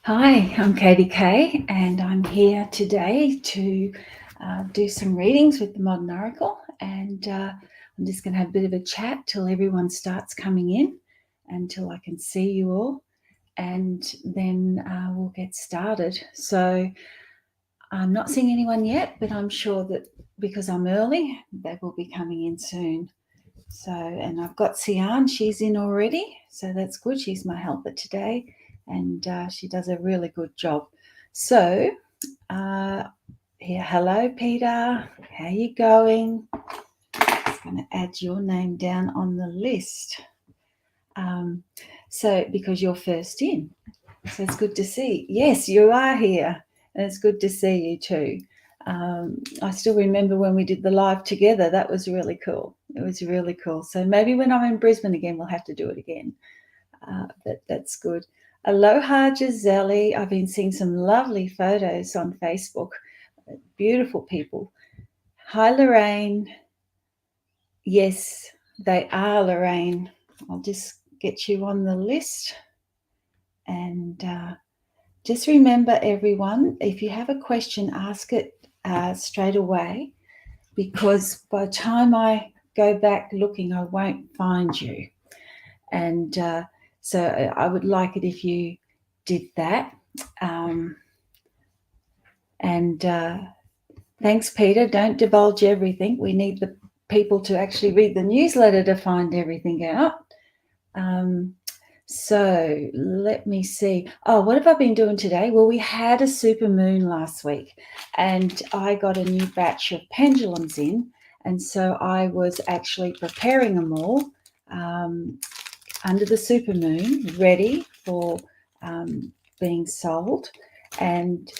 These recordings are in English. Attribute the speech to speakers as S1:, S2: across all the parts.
S1: Hi, I'm Katy-K, and I'm here today to do some readings with the Modern Oracle. And I'm just going to have a bit of a chat till everyone starts coming in, until I can see you all, and then we'll get started. So I'm not seeing anyone yet, but I'm sure that because I'm early, they will be coming in soon. So, and I've got Sian, she's in already, so that's good. She's my helper today, and she does a really good job. So, hello, Peter. How you going? Just going to add your name down on the list. So, because you're first in, so it's good to see. Yes, you are here, and it's good to see you too. I still remember when we did the live together. That was really cool. It was really cool. So maybe when I'm in Brisbane again, we'll have to do it again. But that's good. Aloha, Giselle. I've been seeing some lovely photos on Facebook. Beautiful people. Hi, Lorraine. Yes, they are, Lorraine. I'll just get you on the list. And just remember, everyone, if you have a question, ask it straight away, because by the time I go back looking, I won't find you. And so I would like it if you did that. And thanks, Peter. Don't divulge everything. We need the people to actually read the newsletter to find everything out. So let me see. Oh, what have I been doing today? Well, we had a super moon last week, and I got a new batch of pendulums in, and so I was actually preparing them all under the super moon, ready for being sold. And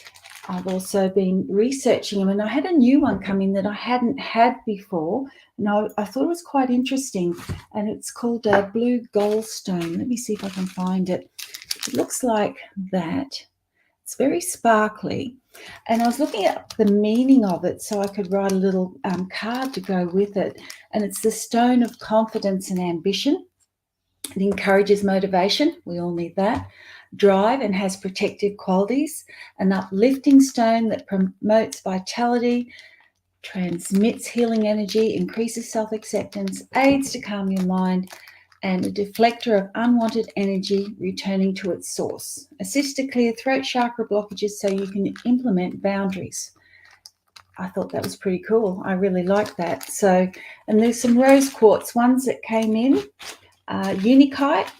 S1: I've also been researching them, and I had a new one come in that I hadn't had before, and I thought it was quite interesting, and it's called a blue goldstone. Let me see if I can find it. It looks like that. It's very sparkly, and I was looking at the meaning of it so I could write a little card to go with it, and it's the stone of confidence and ambition. It encourages motivation. We all need that. Drive, and has protective qualities. An uplifting stone that promotes vitality, transmits healing energy, increases self-acceptance, aids to calm your mind, and a deflector of unwanted energy returning to its source. Assists to clear throat chakra blockages so you can implement boundaries. I thought that was pretty cool. I really like that. So, and there's some rose quartz ones that came in. Unikite.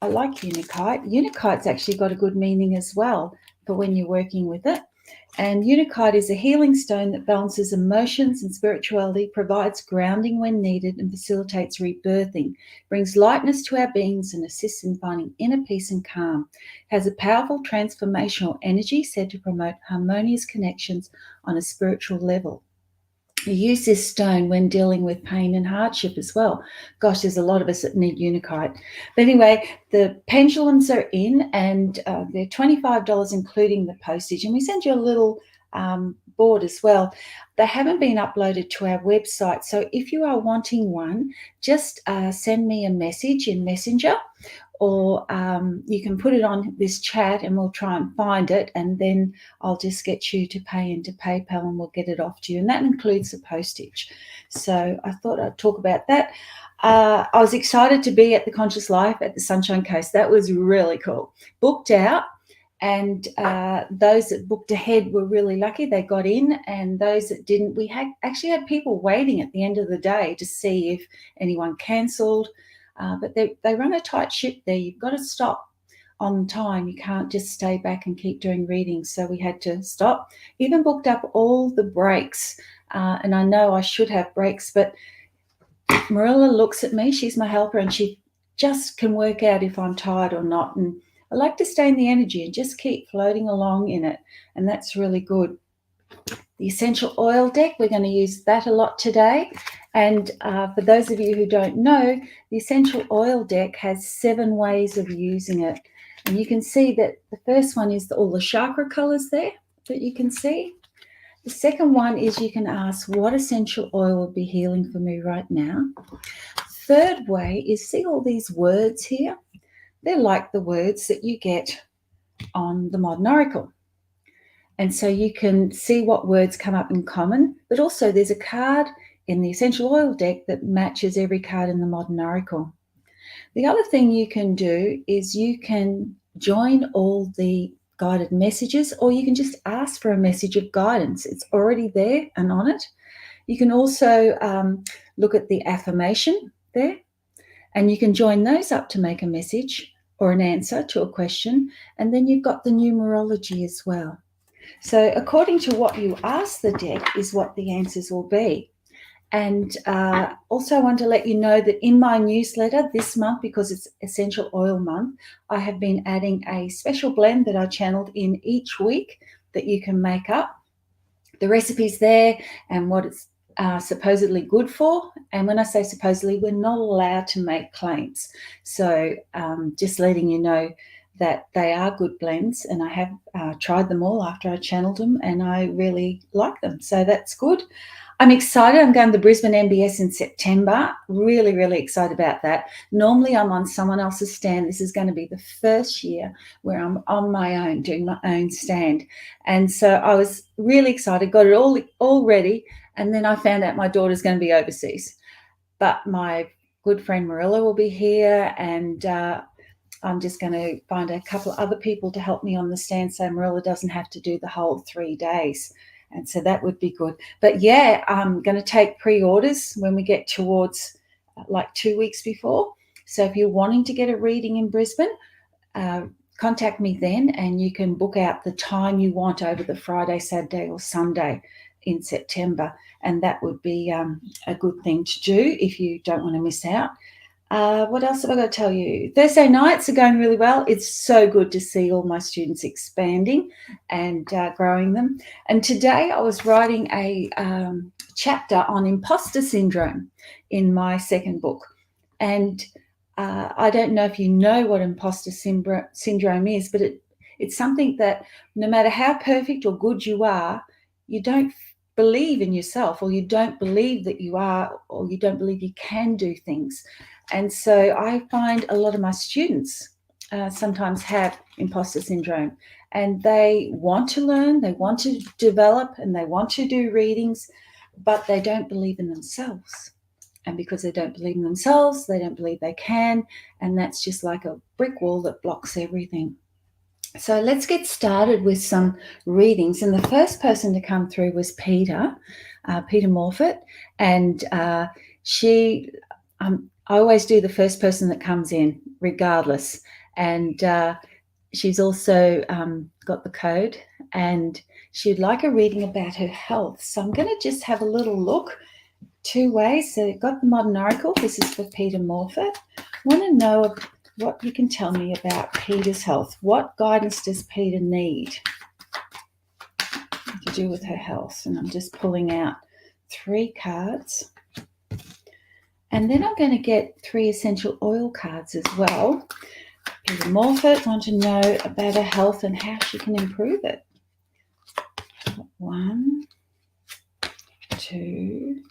S1: I like Unikite. Unikite's actually got a good meaning as well for when you're working with it. And Unikite is a healing stone that balances emotions and spirituality, provides grounding when needed, and facilitates rebirthing, brings lightness to our beings, and assists in finding inner peace and calm. It has a powerful transformational energy said to promote harmonious connections on a spiritual level. You use this stone when dealing with pain and hardship as well. Gosh, there's a lot of us that need Unikite. But anyway, the pendulums are in, and they're $25 including the postage. And we send you a little board as well. They haven't been uploaded to our website. So if you are wanting one, just send me a message in Messenger, or you can put it on this chat and we'll try and find it, and then I'll just get you to pay into PayPal and we'll get it off to you, and that includes the postage. So I thought I'd talk about that. I was excited to be at the Conscious Life at the Sunshine Coast. That was really cool. Booked out, and those that booked ahead were really lucky. They got in, and those that didn't, we actually had people waiting at the end of the day to see if anyone cancelled. But they run a tight ship there. You've got to stop on time. You can't just stay back and keep doing readings. So we had to stop. Even booked up all the breaks. And I know I should have breaks, but Marilla looks at me. She's my helper, and she just can work out if I'm tired or not. And I like to stay in the energy and just keep floating along in it. And that's really good. The essential oil deck, we're going to use that a lot today. And for those of you who don't know, the essential oil deck has 7 ways of using it. And you can see that the first one is all the chakra colors there that you can see. The second one is you can ask, what essential oil would be healing for me right now? Third way is, see all these words here? They're like the words that you get on the Modern Oracle. And so you can see what words come up in common, but also there's a card in the essential oil deck that matches every card in the Modern Oracle. The other thing you can do is you can join all the guided messages, or you can just ask for a message of guidance. It's already there and on it. You can also look at the affirmation there, and you can join those up to make a message or an answer to a question. And then you've got the numerology as well. So according to what you ask the deck is what the answers will be. And also I want to let you know that in my newsletter this month, because it's Essential Oil Month, I have been adding a special blend that I channeled in each week that you can make up. The recipe's there and what it's supposedly good for. And when I say supposedly, we're not allowed to make claims. So just letting you know that they are good blends, and I have tried them all after I channeled them, and I really like them. So that's good. I'm excited. I'm going to the Brisbane MBS in September. Really, really excited about that. Normally I'm on someone else's stand. This is going to be the first year where I'm on my own, doing my own stand. And so I was really excited, got it all ready. And then I found out my daughter's going to be overseas. But my good friend Marilla will be here, and I'm just going to find a couple of other people to help me on the stand so Marilla doesn't have to do the whole 3 days. And so that would be good. But yeah, I'm going to take pre-orders when we get towards like 2 weeks before. So if you're wanting to get a reading in Brisbane, contact me then, and you can book out the time you want over the Friday, Saturday or Sunday in September. And that would be a good thing to do if you don't want to miss out. What else have I got to tell you? Thursday nights are going really well. It's so good to see all my students expanding and growing them. And today I was writing a chapter on imposter syndrome in my second book. And I don't know if you know what imposter syndrome is, but it's something that no matter how perfect or good you are, you don't believe in yourself, or you don't believe that you are, or you don't believe you can do things. And so I find a lot of my students sometimes have imposter syndrome, and they want to learn, they want to develop, and they want to do readings, but they don't believe in themselves. And because they don't believe in themselves, they don't believe they can, and that's just like a brick wall that blocks everything. So let's get started with some readings. And the first person to come through was Peter Morfitt, and I always do the first person that comes in, regardless. And she's also got the code, and she'd like a reading about her health. So I'm going to just have a little look 2 ways. So you've got the Modern Oracle. This is for Peter Morfitt. I want to know what you can tell me about Peter's health. What guidance does Peter need to do with her health? And I'm just pulling out 3 cards. And then I'm going to get 3 essential oil cards as well. Peter Morfitt wants to know about her health and how she can improve it. 1, 2,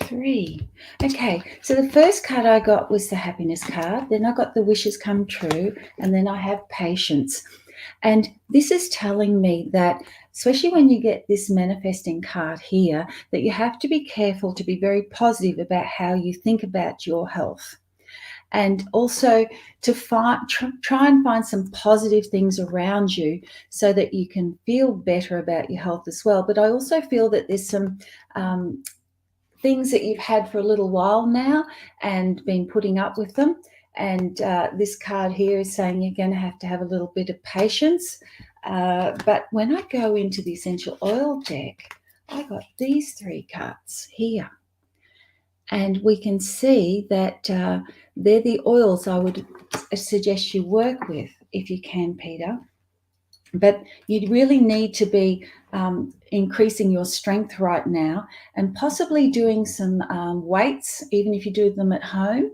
S1: 3. Okay, so the first card I got was the happiness card. Then I got the wishes come true. And then I have patience. And this is telling me that, especially when you get this manifesting card here, that you have to be careful to be very positive about how you think about your health. And also to try and find some positive things around you so that you can feel better about your health as well. But I also feel that there's some things that you've had for a little while now and been putting up with them. And this card here is saying you're going to have a little bit of patience. But when I go into the essential oil deck, I got these 3 cards here. And we can see that they're the oils I would suggest you work with if you can, Peter. But you really need to be increasing your strength right now, and possibly doing some weights, even if you do them at home,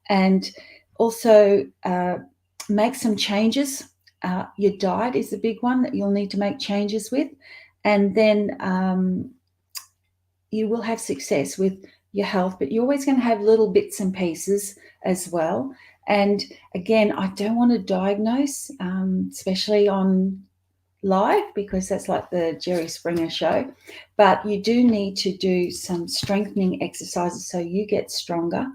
S1: and also make some changes. Your diet is a big one that you'll need to make changes with, and then you will have success with your health, but you're always going to have little bits and pieces as well. And again, I don't want to diagnose, especially on live, because that's like the Jerry Springer show. But you do need to do some strengthening exercises so you get stronger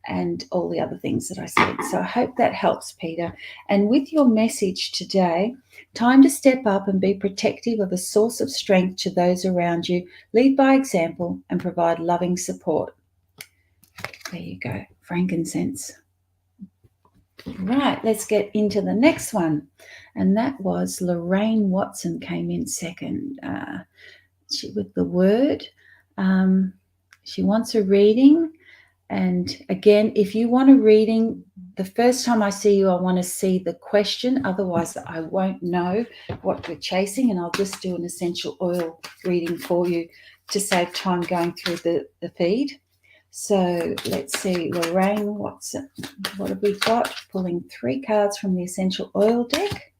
S1: and all the other things that I said. So I hope that helps, Peter. And with your message today, time to step up and be protective of a source of strength to those around you. Lead by example and provide loving support. There you go, frankincense. Right, let's get into the next one. And that was Lorraine Watson came in second. She with the word. She wants a reading. And again, if you want a reading, the first time I see you, I want to see the question. Otherwise, I won't know what we're chasing. And I'll just do an essential oil reading for you to save time going through the feed. So let's see, Lorraine Watson, what have we got? Pulling 3 cards from the essential oil deck.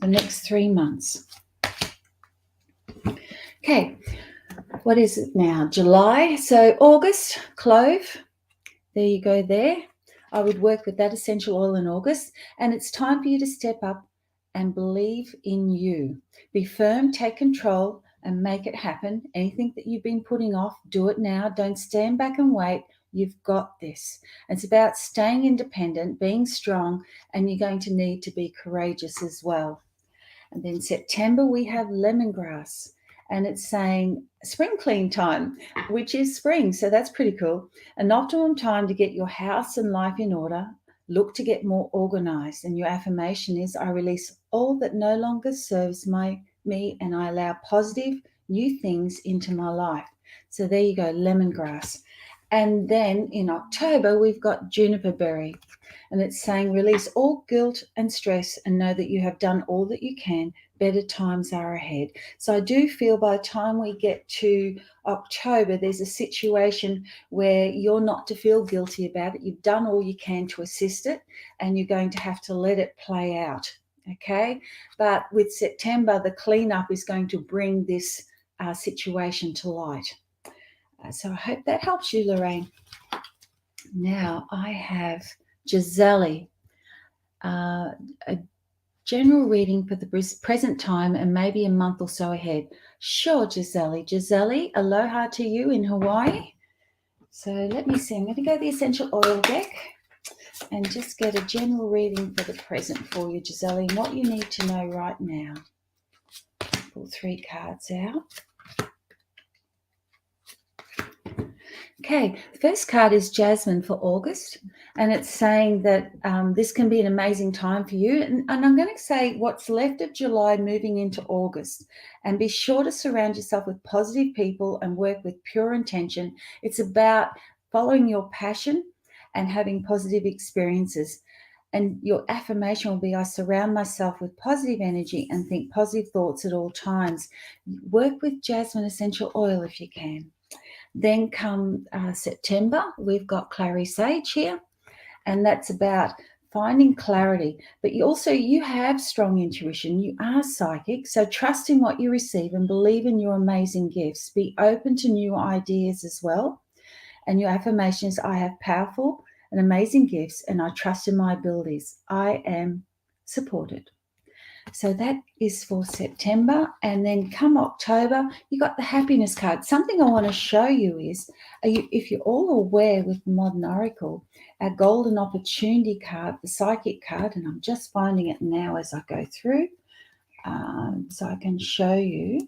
S1: The next 3 months. Okay, what is it now? July. So August, clove. There you go there. I would work with that essential oil in August. And it's time for you to step up and believe in you. Be firm, take control, and make it happen. Anything that you've been putting off, do it now. Don't stand back and wait. You've got this. It's about staying independent, being strong, and you're going to need to be courageous as well. And then September, we have lemongrass. And it's saying spring clean time, which is spring. So that's pretty cool. An optimum time to get your house and life in order. Look to get more organized. And your affirmation is, I release all that no longer serves me and I allow positive new things into my life. So there you go, lemongrass. And then in October, we've got juniper berry. And it's saying release all guilt and stress and know that you have done all that you can. Better times are ahead. So I do feel by the time we get to October, there's a situation where you're not to feel guilty about it. You've done all you can to assist it, and you're going to have to let it play out. Okay. But with September, the cleanup is going to bring this situation to light. So I hope that helps you, Lorraine. Now I have Giselle, a general reading for the present time and maybe a month or so ahead. Sure, Giselle. Giselle, aloha to you in Hawaii. So let me see. I'm going to go to the essential oil deck and just get a general reading for the present for you, Giselle, and what you need to know right now. Pull 3 cards out. Okay, the first card is Jasmine for August, and it's saying that this can be an amazing time for you. And I'm going to say what's left of July moving into August, and be sure to surround yourself with positive people and work with pure intention. It's about following your passion and having positive experiences. And your affirmation will be, I surround myself with positive energy and think positive thoughts at all times. Work with Jasmine essential oil if you can. Then come September, we've got clary sage here, and that's about finding clarity. But you have strong intuition. You are psychic, so trust in what you receive and believe in your amazing gifts. Be open to new ideas as well. And your affirmation is, I have powerful and amazing gifts, and I trust in my abilities. I am supported. So that is for September. And then come October, you got the happiness card. Something I want to show you is, if you're all aware with Modern Oracle, our golden opportunity card, the psychic card, and I'm just finding it now as I go through, so I can show you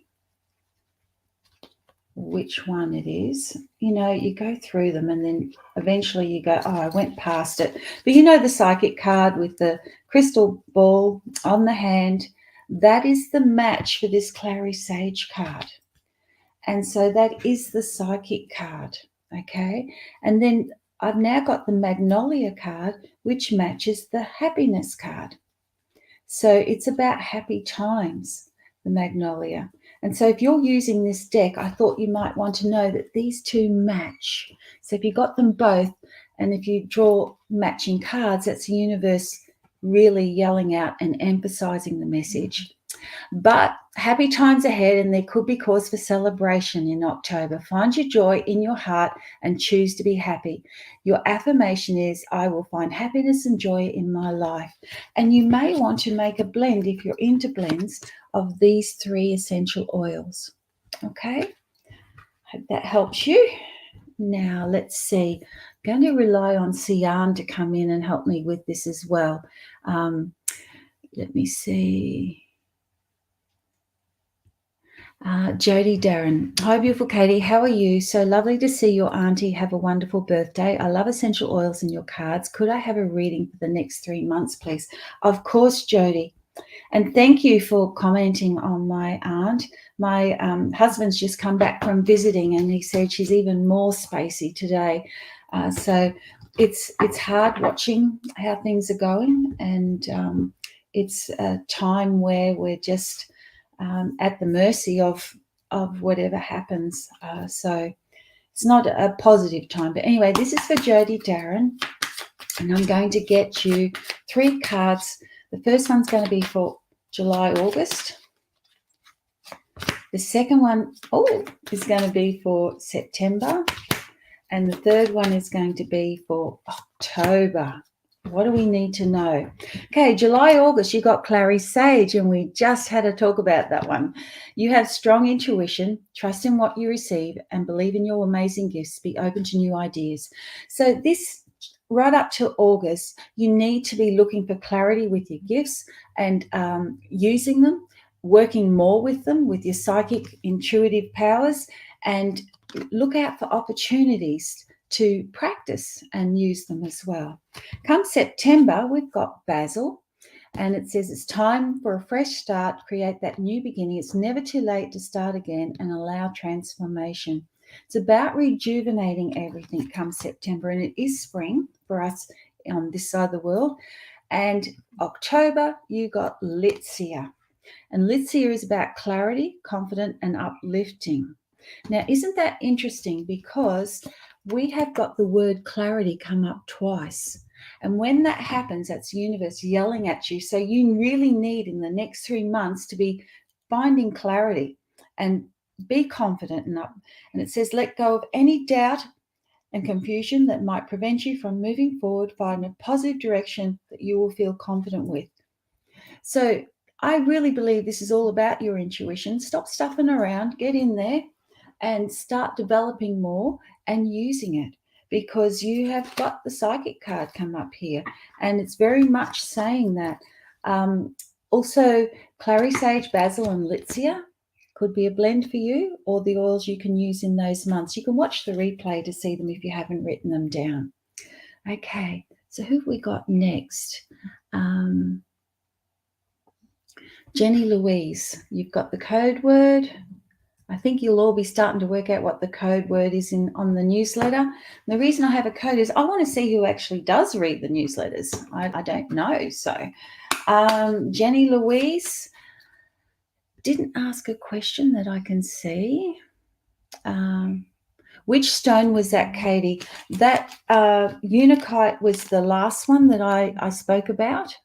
S1: which one it is. You go through them and then eventually you go, I went past it. But the psychic card with the crystal ball on the hand, that is the match for this clary sage card. And so that is the psychic card, okay? And then I've now got the magnolia card, which matches the happiness card. So it's about happy times, the magnolia. And so if you're using this deck, I thought you might want to know that these two match. So if you got them both, and if you draw matching cards, that's the universe really yelling out and emphasizing the message. But happy times ahead, and there could be cause for celebration in October. Find your joy in your heart and choose to be happy. Your affirmation is, I will find happiness and joy in my life. And you may want to make a blend, if you're into blends, of these 3 essential oils. Okay? Hope that helps you. Now, let's see. I'm going to rely on Sian to come in and help me with this as well. Let me see. Jody Darren. Hi, beautiful Katie. How are you? So lovely to see your auntie have a wonderful birthday. I love essential oils in your cards. Could I have a reading for the next 3 months, please? Of course, Jody. And thank you for commenting on my aunt. My husband's just come back from visiting, and he said she's even more spacey today. So it's hard watching how things are going, and it's a time where we're just at the mercy of whatever happens. So it's not a positive time. But anyway, this is for Jody Darren, and I'm going to get you 3 cards. The first one's going to be for July, August. The second one is going to be for September. And the third one is going to be for October. What do we need to know? Okay, July, August, you got Clary Sage, and we just had a talk about that one. You have strong intuition, trust in what you receive, and believe in your amazing gifts. Be open to new ideas. So this, right up to August, you need to be looking for clarity with your gifts and using them, working more with them, with your psychic intuitive powers, and look out for opportunities to practice and use them as well. Come September, we've got Basil, and it says it's time for a fresh start, create that new beginning. It's never too late to start again and allow transformation. It's about rejuvenating everything come September, and it is spring for us on this side of the world. And October, you got Litsia. And Litsia is about clarity, confident, and uplifting. Now, isn't that interesting? Because we have got the word clarity come up twice. And when that happens, that's the universe yelling at you. So you really need in the next 3 months to be finding clarity and be confident enough. And it says, let go of any doubt and confusion that might prevent you from moving forward. Find a positive direction that you will feel confident with. So I really believe this is all about your intuition. Stop stuffing around, get in there and start developing more and using it, because you have got the psychic card come up here, and it's very much saying that. Also, Clary Sage, Basil, and Litsia could be a blend for you, or the oils you can use in those months. You can watch the replay to see them if you haven't written them down. Okay, so who have we got next? Jenny Louise, you've got the code word. I think you'll all be starting to work out what the code word is on the newsletter. And the reason I have a code is I want to see who actually does read the newsletters. I don't know. So Jenny Louise didn't ask a question that I can see. Which stone was that, Katie? That Unikite was the last one that I spoke about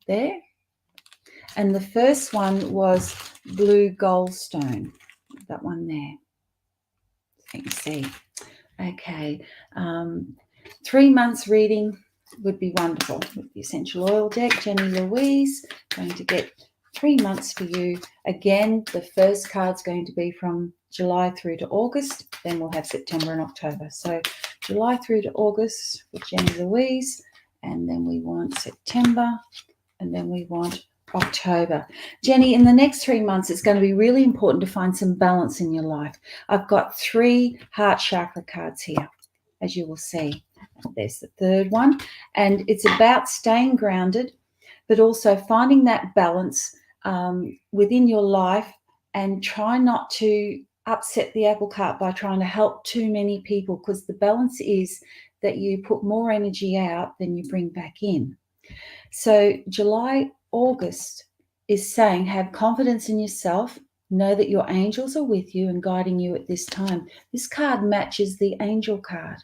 S1: there. And the first one was blue goldstone. That one there. You can see. Okay. 3 months reading would be wonderful with the essential oil deck. Jenny Louise, going to get 3 months for you. Again, the first card's going to be from July through to August. Then we'll have September and October. So July through to August with Jenny Louise. And then we want September. And then we want October. Jenny, in the next 3 months, it's going to be really important to find some balance in your life. I've got 3 heart chakra cards here, as you will see. There's the third one. And it's about staying grounded, but also finding that balance within your life, and try not to upset the apple cart by trying to help too many people, because the balance is that you put more energy out than you bring back in. So July, August is saying have confidence in yourself. Know that your angels are with you and guiding you at this time. This card matches the angel card,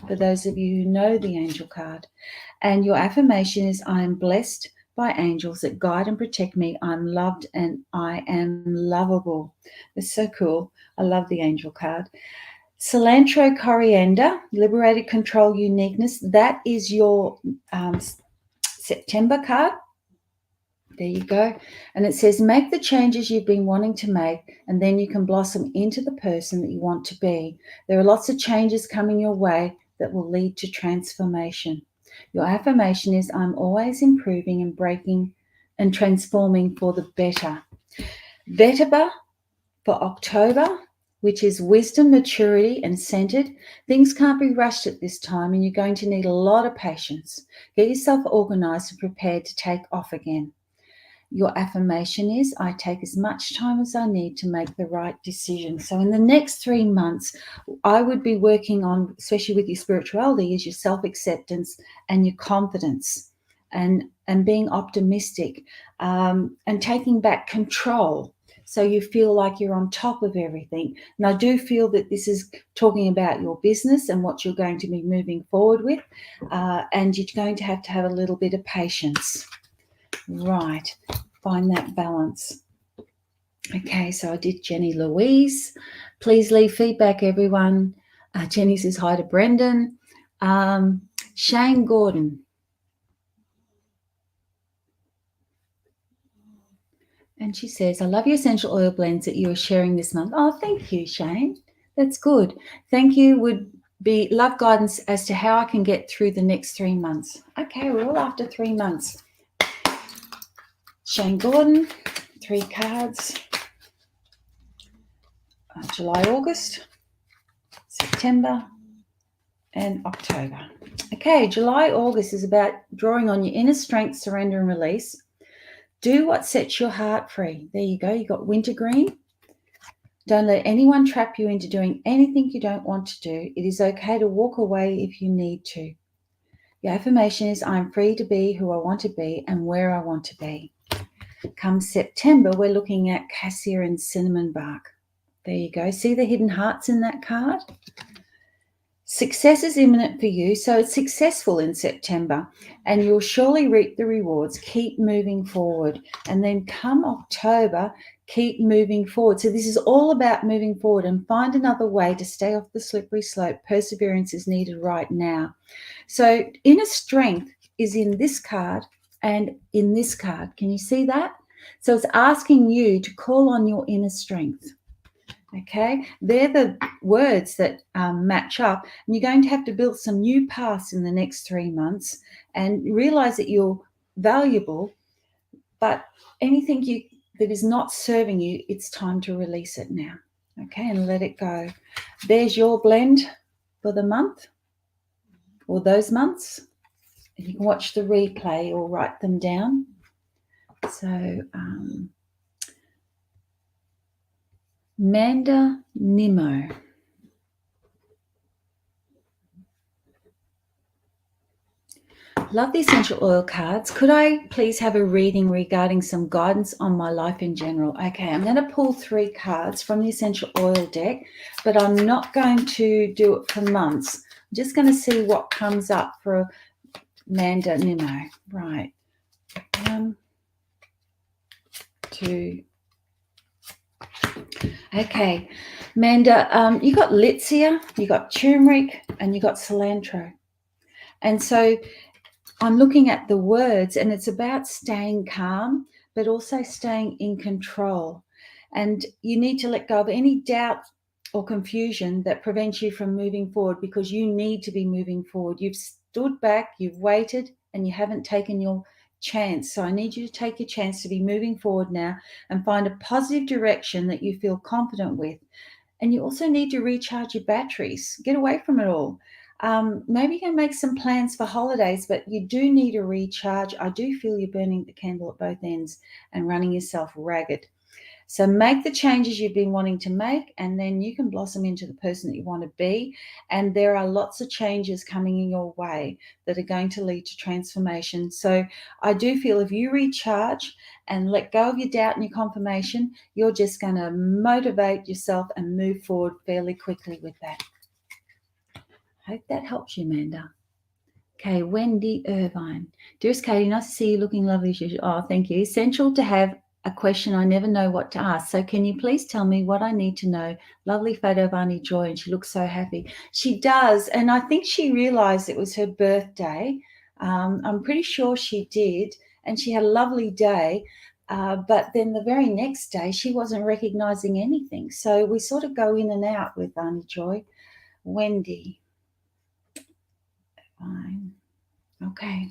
S1: for those of you who know the angel card. And your affirmation is, I am blessed by angels that guide and protect me. I'm loved and I am lovable. It's so cool. I love the angel card. Cilantro, coriander, liberated control, uniqueness. That is your September card. There you go. And it says, make the changes you've been wanting to make, and then you can blossom into the person that you want to be. There are lots of changes coming your way that will lead to transformation. Your affirmation is, I'm always improving and breaking and transforming for the better. Vetiver for October, which is wisdom, maturity, and centered. Things can't be rushed at this time, and you're going to need a lot of patience. Get yourself organized and prepared to take off again. Your affirmation is, I take as much time as I need to make the right decision. So in the next 3 months, I would be working on, especially with your spirituality, is your self-acceptance and your confidence and being optimistic and taking back control. So you feel like you're on top of everything. And I do feel that this is talking about your business and what you're going to be moving forward with. And you're going to have a little bit of patience. Right, find that balance. Okay, so I did Jenny Louise. Please leave feedback, everyone. Jenny says hi to Brendan. Shane Gordon. And she says, I love your essential oil blends that you are sharing this month. Oh, thank you, Shane. That's good. Thank you. Would be love guidance as to how I can get through the next 3 months. Okay, we're all after 3 months. Shane Gordon, 3 cards. July, August, September, and October. Okay, July, August is about drawing on your inner strength, surrender, and release. Do what sets your heart free. There you go. You got wintergreen. Don't let anyone trap you into doing anything you don't want to do. It is okay to walk away if you need to. Your affirmation is, I'm free to be who I want to be and where I want to be. Come September, we're looking at cassia and cinnamon bark. There you go. See the hidden hearts in that card? Success is imminent for you, so it's successful in September, and you'll surely reap the rewards. Keep moving forward. And then come October, keep moving forward. So this is all about moving forward and find another way to stay off the slippery slope. Perseverance is needed right now. So inner strength is in this card and in this card. Can you see that? So it's asking you to call on your inner strength. Okay, they're the words that match up, and you're going to have to build some new paths in the next 3 months and realize that you're valuable, but anything that is not serving you, it's time to release it now. Okay, and let it go. There's your blend for the month or those months. And you can watch the replay or write them down. So Manda Nemo. Love the essential oil cards. Could I please have a reading regarding some guidance on my life in general? Okay, I'm going to pull 3 cards from the essential oil deck, but I'm not going to do it for months. I'm just going to see what comes up for Manda Nemo. Right. 1, 2. Okay, Manda, you got Litsea, you got turmeric, and you got cilantro. And so I'm looking at the words, and it's about staying calm, but also staying in control. And you need to let go of any doubt or confusion that prevents you from moving forward, because you need to be moving forward. You've stood back, you've waited, and you haven't taken your chance. So I need you to take your chance to be moving forward now and find a positive direction that you feel confident with. And you also need to recharge your batteries. Get away from it all. Maybe you can make some plans for holidays, but you do need a recharge. I do feel you're burning the candle at both ends and running yourself ragged. So make the changes you've been wanting to make, and then you can blossom into the person that you want to be. And there are lots of changes coming in your way that are going to lead to transformation. So I do feel if you recharge and let go of your doubt and your confirmation, you're just going to motivate yourself and move forward fairly quickly with that. I hope that helps you, Amanda. Okay, Wendy Irvine. Dearest Katie, nice to see you looking lovely as usual. Oh, thank you. Essential to have a question. I never know what to ask. So can you please tell me what I need to know? Lovely photo of Auntie Joy, and she looks so happy. She does. And I think she realized it was her birthday. I'm pretty sure she did. And she had a lovely day. But then the very next day, she wasn't recognizing anything. So we sort of go in and out with Auntie Joy. Wendy. Fine. Okay.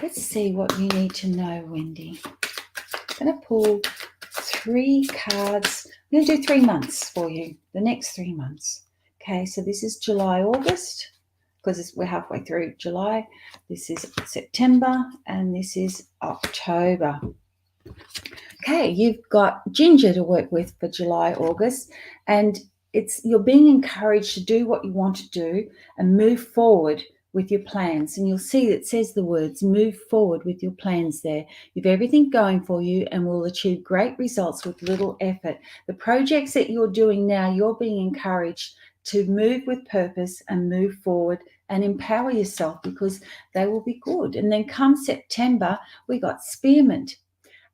S1: Let's see what you need to know, Wendy. I'm going to pull 3 cards. I'm going to do 3 months for you, the next 3 months. Okay, so this is July, August, because we're halfway through July. This is September, and this is October. Okay, you've got Ginger to work with for July, August, and you're being encouraged to do what you want to do and move forward with your plans. And you'll see that it says the words move forward with your plans there. You've everything going for you and will achieve great results with little effort. The projects that you're doing now, you're being encouraged to move with purpose and move forward and empower yourself because they will be good. And then come September, we got Spearmint.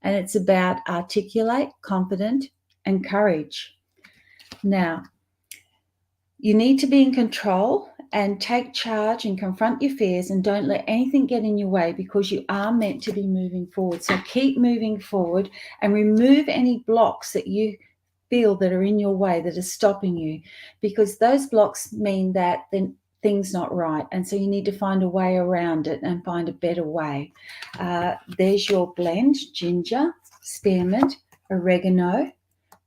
S1: And it's about articulate, confident, and courage. Now, you need to be in control and take charge and confront your fears and don't let anything get in your way because you are meant to be moving forward. So keep moving forward and remove any blocks that you feel that are in your way that are stopping you, because those blocks mean that then things not right, and so you need to find a way around it and find a better way. There's your blend: ginger, spearmint, oregano,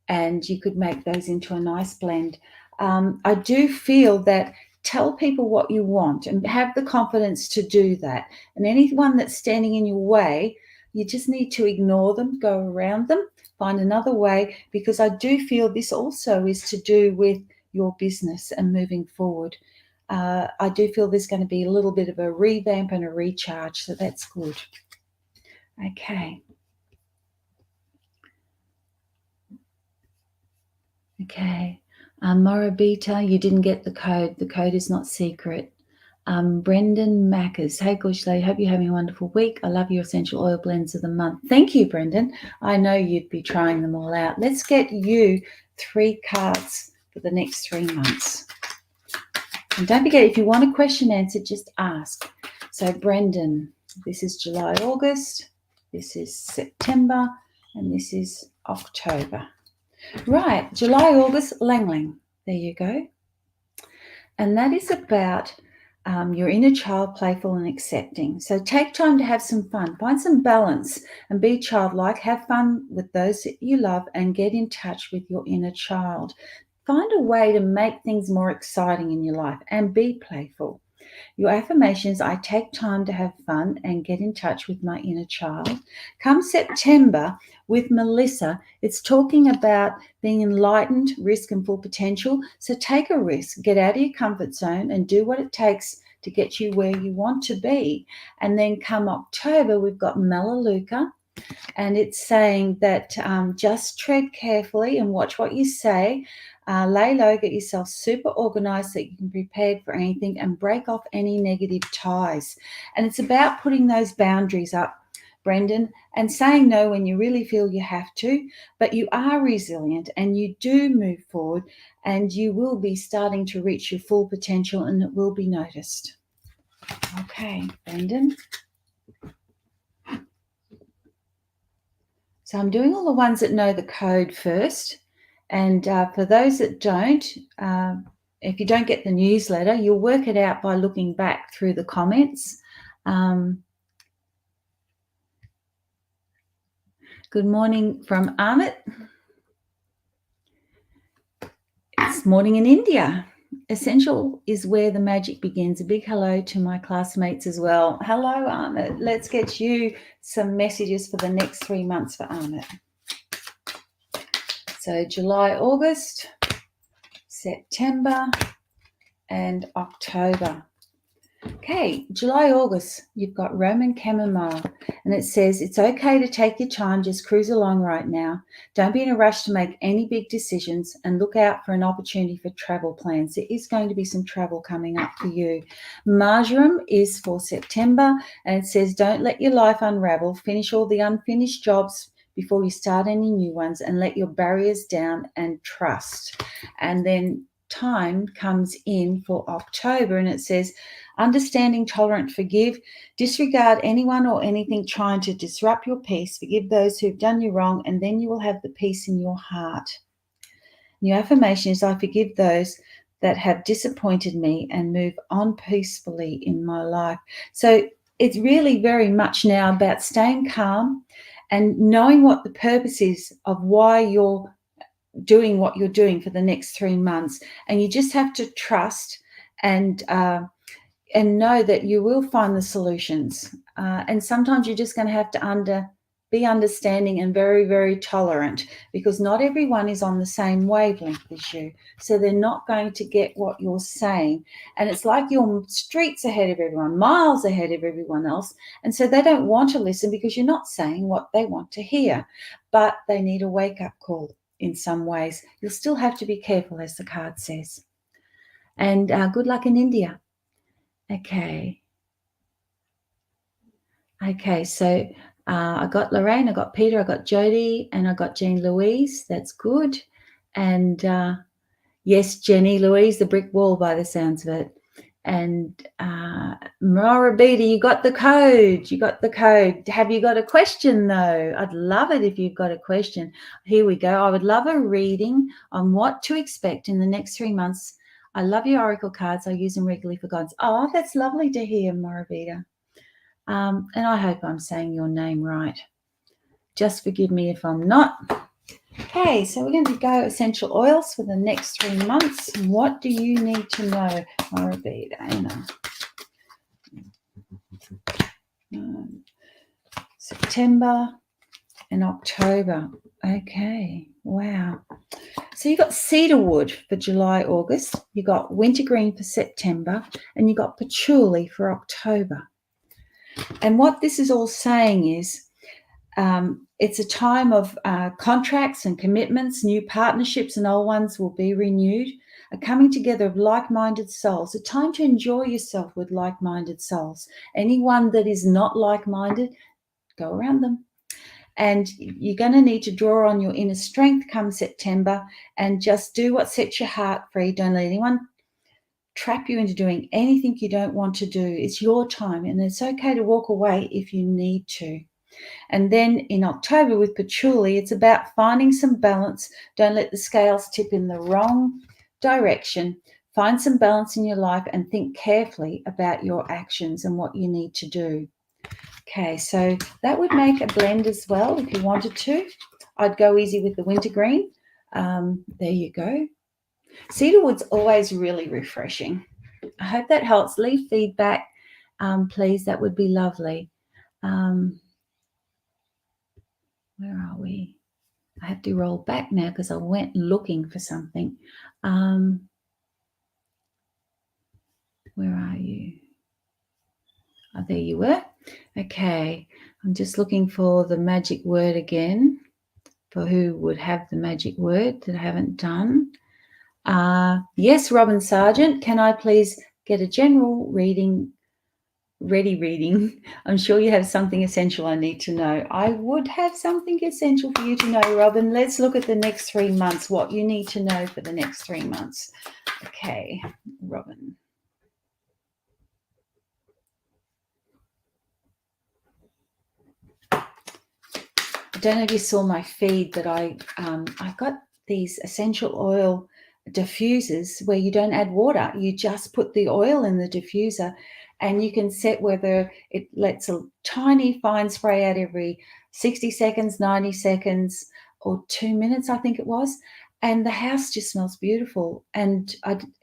S1: and you could make those into a nice blend. I do feel that tell people what you want and have the confidence to do that, and anyone that's standing in your way, you just need to ignore them, go around them, find another way, because I do feel this also is to do with your business and moving forward. I do feel there's going to be a little bit of a revamp and a recharge, so that's good. Okay. Okay. Morabita, you didn't get the code. The code is not secret. Brendan Mackers. Hey, Gushley, hope you're having a wonderful week. I love your essential oil blends of the month. Thank you, Brendan. I know you'd be trying them all out. Let's get you 3 cards for the next 3 months. And don't forget, if you want a question answered, just ask. So, Brendan, this is July, August. This is September. And this is October. Right, July, August, Lang Lang. There you go. And that is about your inner child, playful and accepting. So take time to have some fun. Find some balance and be childlike. Have fun with those that you love and get in touch with your inner child. Find a way to make things more exciting in your life and be playful. Your affirmations: I take time to have fun and get in touch with my inner child. Come September with Melissa, it's talking about being enlightened, risk and full potential. So take a risk, get out of your comfort zone and do what it takes to get you where you want to be. And then come October, we've got Melaleuca. And it's saying that just tread carefully and watch what you say. Lay low, get yourself super organized so you can be prepared for anything and break off any negative ties. And it's about putting those boundaries up, Brendan, and saying no when you really feel you have to, but you are resilient and you do move forward and you will be starting to reach your full potential and it will be noticed. Okay, Brendan. So I'm doing all the ones that know the code first. And for those that don't, if you don't get the newsletter, you'll work it out by looking back through the comments. Good morning from Amit. It's morning in India. Essential is where the magic begins. A big hello to my classmates as well. Hello, Amit. Let's get you some messages for the next 3 months for Amit. So July, August, September, and October. Okay, July, August, you've got Roman chamomile, and it says it's okay to take your time, just cruise along right now. Don't be in a rush to make any big decisions, and look out for an opportunity for travel plans. There is going to be some travel coming up for you. Marjoram is for September, and it says don't let your life unravel. Finish all the unfinished jobs before you start any new ones, and let your barriers down and trust. And then time comes in for October, and it says understanding, tolerant, forgive. Disregard anyone or anything trying to disrupt your peace. Forgive those who've done you wrong, and then you will have the peace in your heart. And your affirmation is, I forgive those that have disappointed me and move on peacefully in my life. So it's really very much now about staying calm and knowing what the purpose is of why you're doing what you're doing for the next 3 months. And you just have to trust and know that you will find the solutions. And sometimes you're just going to have to be understanding and very, very tolerant, because not everyone is on the same wavelength as you. So they're not going to get what you're saying. And it's like you're streets ahead of everyone, miles ahead of everyone else. And so they don't want to listen because you're not saying what they want to hear. But they need a wake-up call in some ways. You'll still have to be careful, as the card says. And good luck in India. Okay, so I got Lorraine, I got Peter, I got Jody, and I got Jean Louise. That's good. And yes, Jenny Louise, the brick wall by the sounds of it. And Mara Beta, you got the code. You got the code. Have you got a question, though? I'd love it if you've got a question. Here we go. I would love a reading on what to expect in the next 3 months. I love your oracle cards. I use them regularly for guidance. Oh, that's lovely to hear, Moravita. And I hope I'm saying your name right. Just forgive me if I'm not. Okay, so we're going to go essential oils for the next 3 months. What do you need to know, Moravita? September and October. Okay, wow. So you got cedarwood for July, August. You got wintergreen for September, and you got patchouli for October. And what this is all saying is it's a time of contracts and commitments. New partnerships and old ones will be renewed. A coming together of like-minded souls. A time to enjoy yourself with like-minded souls. Anyone that is not like-minded, go around them. And you're going to need to draw on your inner strength come September and just do what sets your heart free. Don't let anyone trap you into doing anything you don't want to do. It's your time, and it's okay to walk away if you need to. And then in October with patchouli, it's about finding some balance. Don't let the scales tip in the wrong direction. Find some balance in your life and think carefully about your actions and what you need to do. Okay, so that would make a blend as well if you wanted to. I'd go easy with the wintergreen. There you go. Cedarwood's always really refreshing. I hope that helps. Leave feedback, please. That would be lovely. Where are we? I have to roll back now because I went looking for something. Where are you? Oh, there you were. Okay, I'm just looking for the magic word again for who would have the magic word that I haven't done. Yes, Robin Sargent, can I please get a general reading? I'm sure you have something essential I need to know. I would have something essential for you to know, Robin. Let's look at the next 3 months, what you need to know for the next 3 months. Okay, Robin. I don't know if you saw my feed, but I got these essential oil diffusers where you don't add water. You just put the oil in the diffuser, and you can set whether it lets a tiny fine spray out every 60 seconds, 90 seconds, or 2 minutes, I think it was. And the house just smells beautiful. And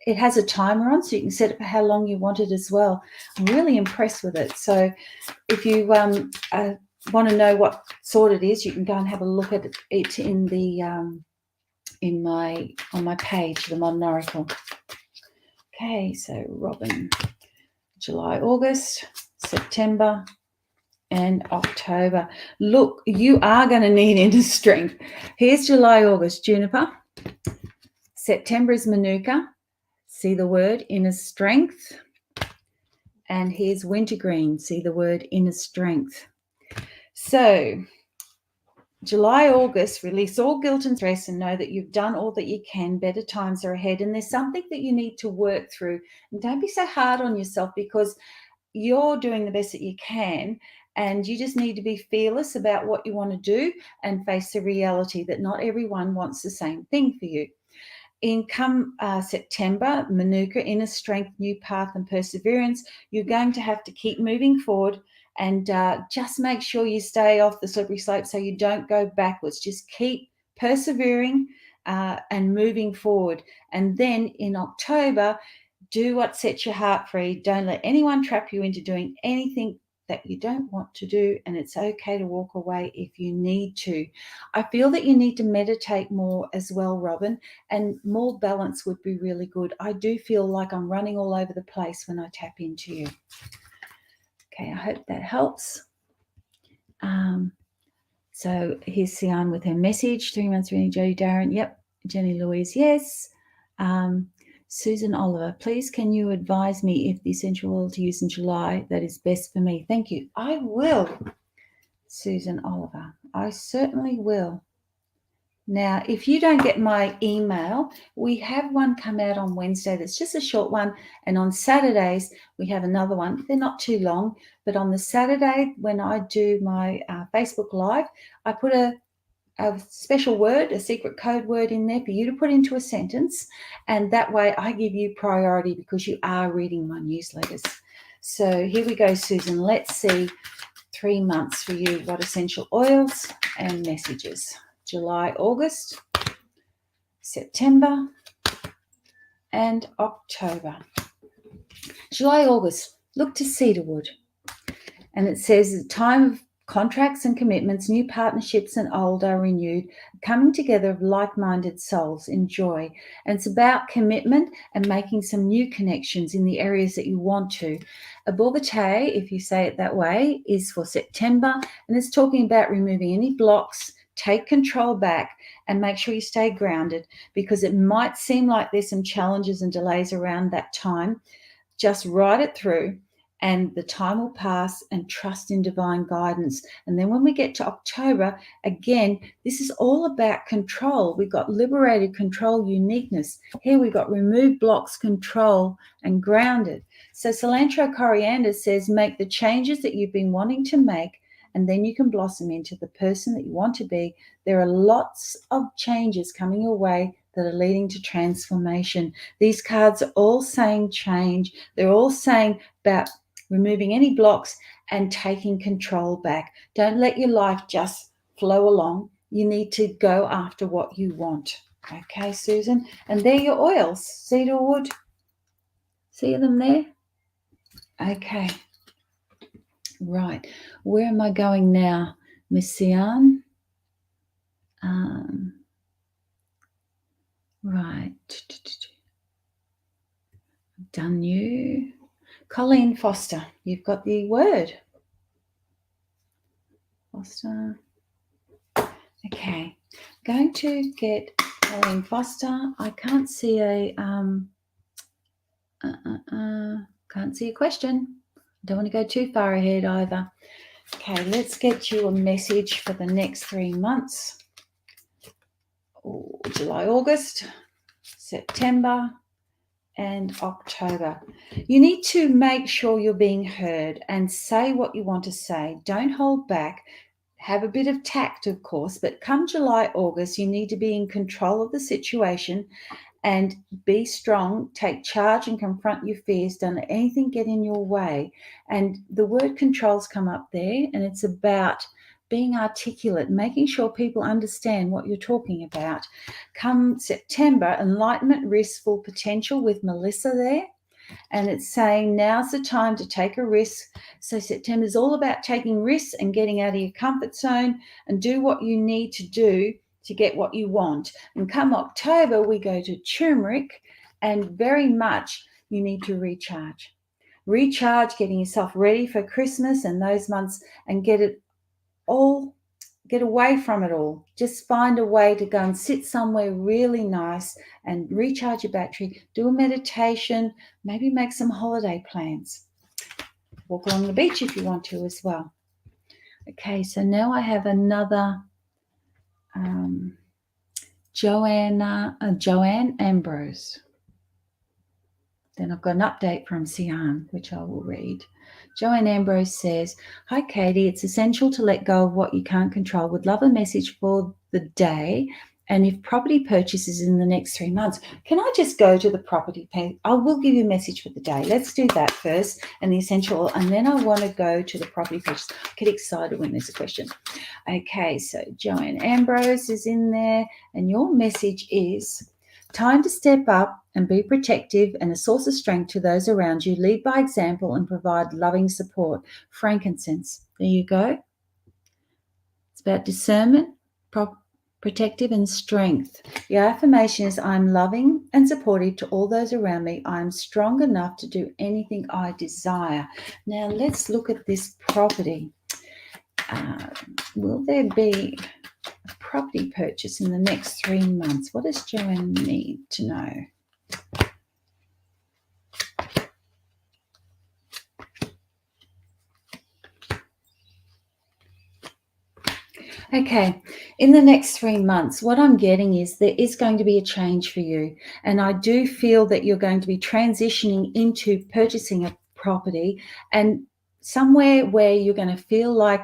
S1: it has a timer on, so you can set it for how long you want it as well. I'm really impressed with it. So if you want to know what sort it is, you can go and have a look at it in the on my page, the Modern Oracle. Okay, so Robin, July, August, September, and October. Look, you are going to need inner strength. Here's July, August, juniper. September is manuka. See the word inner strength. And here's wintergreen. See the word inner strength. So July, August, release all guilt and stress and know that you've done all that you can. Better times are ahead. And there's something that you need to work through. And don't be so hard on yourself, because you're doing the best that you can. And you just need to be fearless about what you want to do and face the reality that not everyone wants the same thing for you. In September, Manuka, inner strength, new path and perseverance, you're going to have to keep moving forward and just make sure you stay off the slippery slope so you don't go backwards. Just keep persevering and moving forward. And then in October, do what sets your heart free. Don't let anyone trap you into doing anything that you don't want to do, and it's okay to walk away if you need to. I feel that you need to meditate more as well, Robin, and more balance would be really good. I do feel like I'm running all over the place when I tap into you. Okay, I hope that helps. So here's Sian with her message. 3 months reading, Jodie Darren. Yep. Jenny Louise, yes. Susan Oliver, please can you advise me if the essential oil to use in July that is best for me? Thank you. I will, Susan Oliver. I certainly will. Now, if you don't get my email, we have one come out on Wednesday that's just a short one. And on Saturdays, we have another one. They're not too long. But on the Saturday, when I do my Facebook Live, I put a special word, a secret code word in there for you to put into a sentence. And that way I give you priority because you are reading my newsletters. So here we go, Susan. Let's see 3 months for you. What essential oils and messages? July, August, September, and October. July, August, look to cedarwood. And it says the time of contracts and commitments, new partnerships and old are renewed, coming together of like-minded souls, enjoy. And it's about commitment and making some new connections in the areas that you want to. A Borbate, if you say it that way, is for September, and it's talking about removing any blocks, take control back, and make sure you stay grounded, because it might seem like there's some challenges and delays around that time. Just ride it through, and the time will pass, and trust in divine guidance. And then when we get to October, again, this is all about control. We've got liberated, control, uniqueness. Here we've got remove blocks, control, and grounded. So cilantro coriander says make the changes that you've been wanting to make, and then you can blossom into the person that you want to be. There are lots of changes coming your way that are leading to transformation. These cards are all saying change. They're all saying about removing any blocks and taking control back. Don't let your life just flow along. You need to go after what you want. Okay, Susan? And they're your oils. Cedarwood. See them there? Okay. Right. Where am I going now, Miss Sian? Right. Done you. Colleen Foster, you've got the word. Foster. Okay. Going to get Colleen Foster. I can't see a can't see a question. Don't want to go too far ahead either. Okay, let's get you a message for the next 3 months. July, August, September, and October. You need to make sure you're being heard and say what you want to say. Don't hold back. Have a bit of tact, of course, but come July, August, you need to be in control of the situation and be strong, take charge and confront your fears. Don't let anything get in your way. And the word controls come up there, and it's about being articulate, making sure people understand what you're talking about. Come September, enlightenment, risk, full potential with Melissa there. And it's saying now's the time to take a risk. So September is all about taking risks and getting out of your comfort zone and do what you need to do to get what you want. And come October, we go to turmeric, and very much you need to recharge. recharge, getting yourself ready for Christmas and those months, and get away from it all. Just find a way to go and sit somewhere really nice and recharge your battery, do a meditation, maybe make some holiday plans. Walk along the beach if you want to as well. Okay, so now I have another Joanne Ambrose. Then I've got an update from Sian, which I will read. Joanne Ambrose says, "Hi, Katie. It's essential to let go of what you can't control. Would love a message for the day. And if property purchases in the next 3 months." Can I just go to the property page? I will give you a message for the day. Let's do that first and the essential. And then I want to go to the property purchase. I get excited when there's a question. Okay, so Joanne Ambrose is in there. And your message is, time to step up and be protective and a source of strength to those around you. Lead by example and provide loving support. Frankincense. There you go. It's about discernment, protective and strength. The affirmation is, I'm loving and supportive to all those around me. I'm strong enough to do anything I desire. Now let's look at this property. Will there be a property purchase in the next 3 months? What does Joanne need to know? Okay, in the next 3 months, what I'm getting is there is going to be a change for you. And I do feel that you're going to be transitioning into purchasing a property, and somewhere where you're going to feel like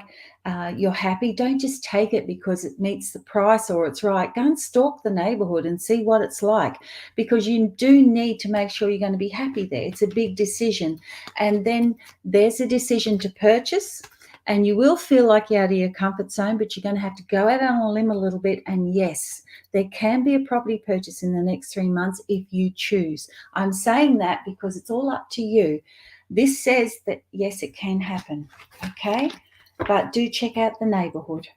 S1: you're happy. Don't just take it because it meets the price or it's right. Go and stalk the neighborhood and see what it's like, because you do need to make sure you're going to be happy there. It's a big decision. And then there's a decision to purchase. And you will feel like you're out of your comfort zone, but you're going to have to go out on a limb a little bit. And yes, there can be a property purchase in the next 3 months if you choose. I'm saying that because it's all up to you. This says that, yes, it can happen, okay? But do check out the neighborhood.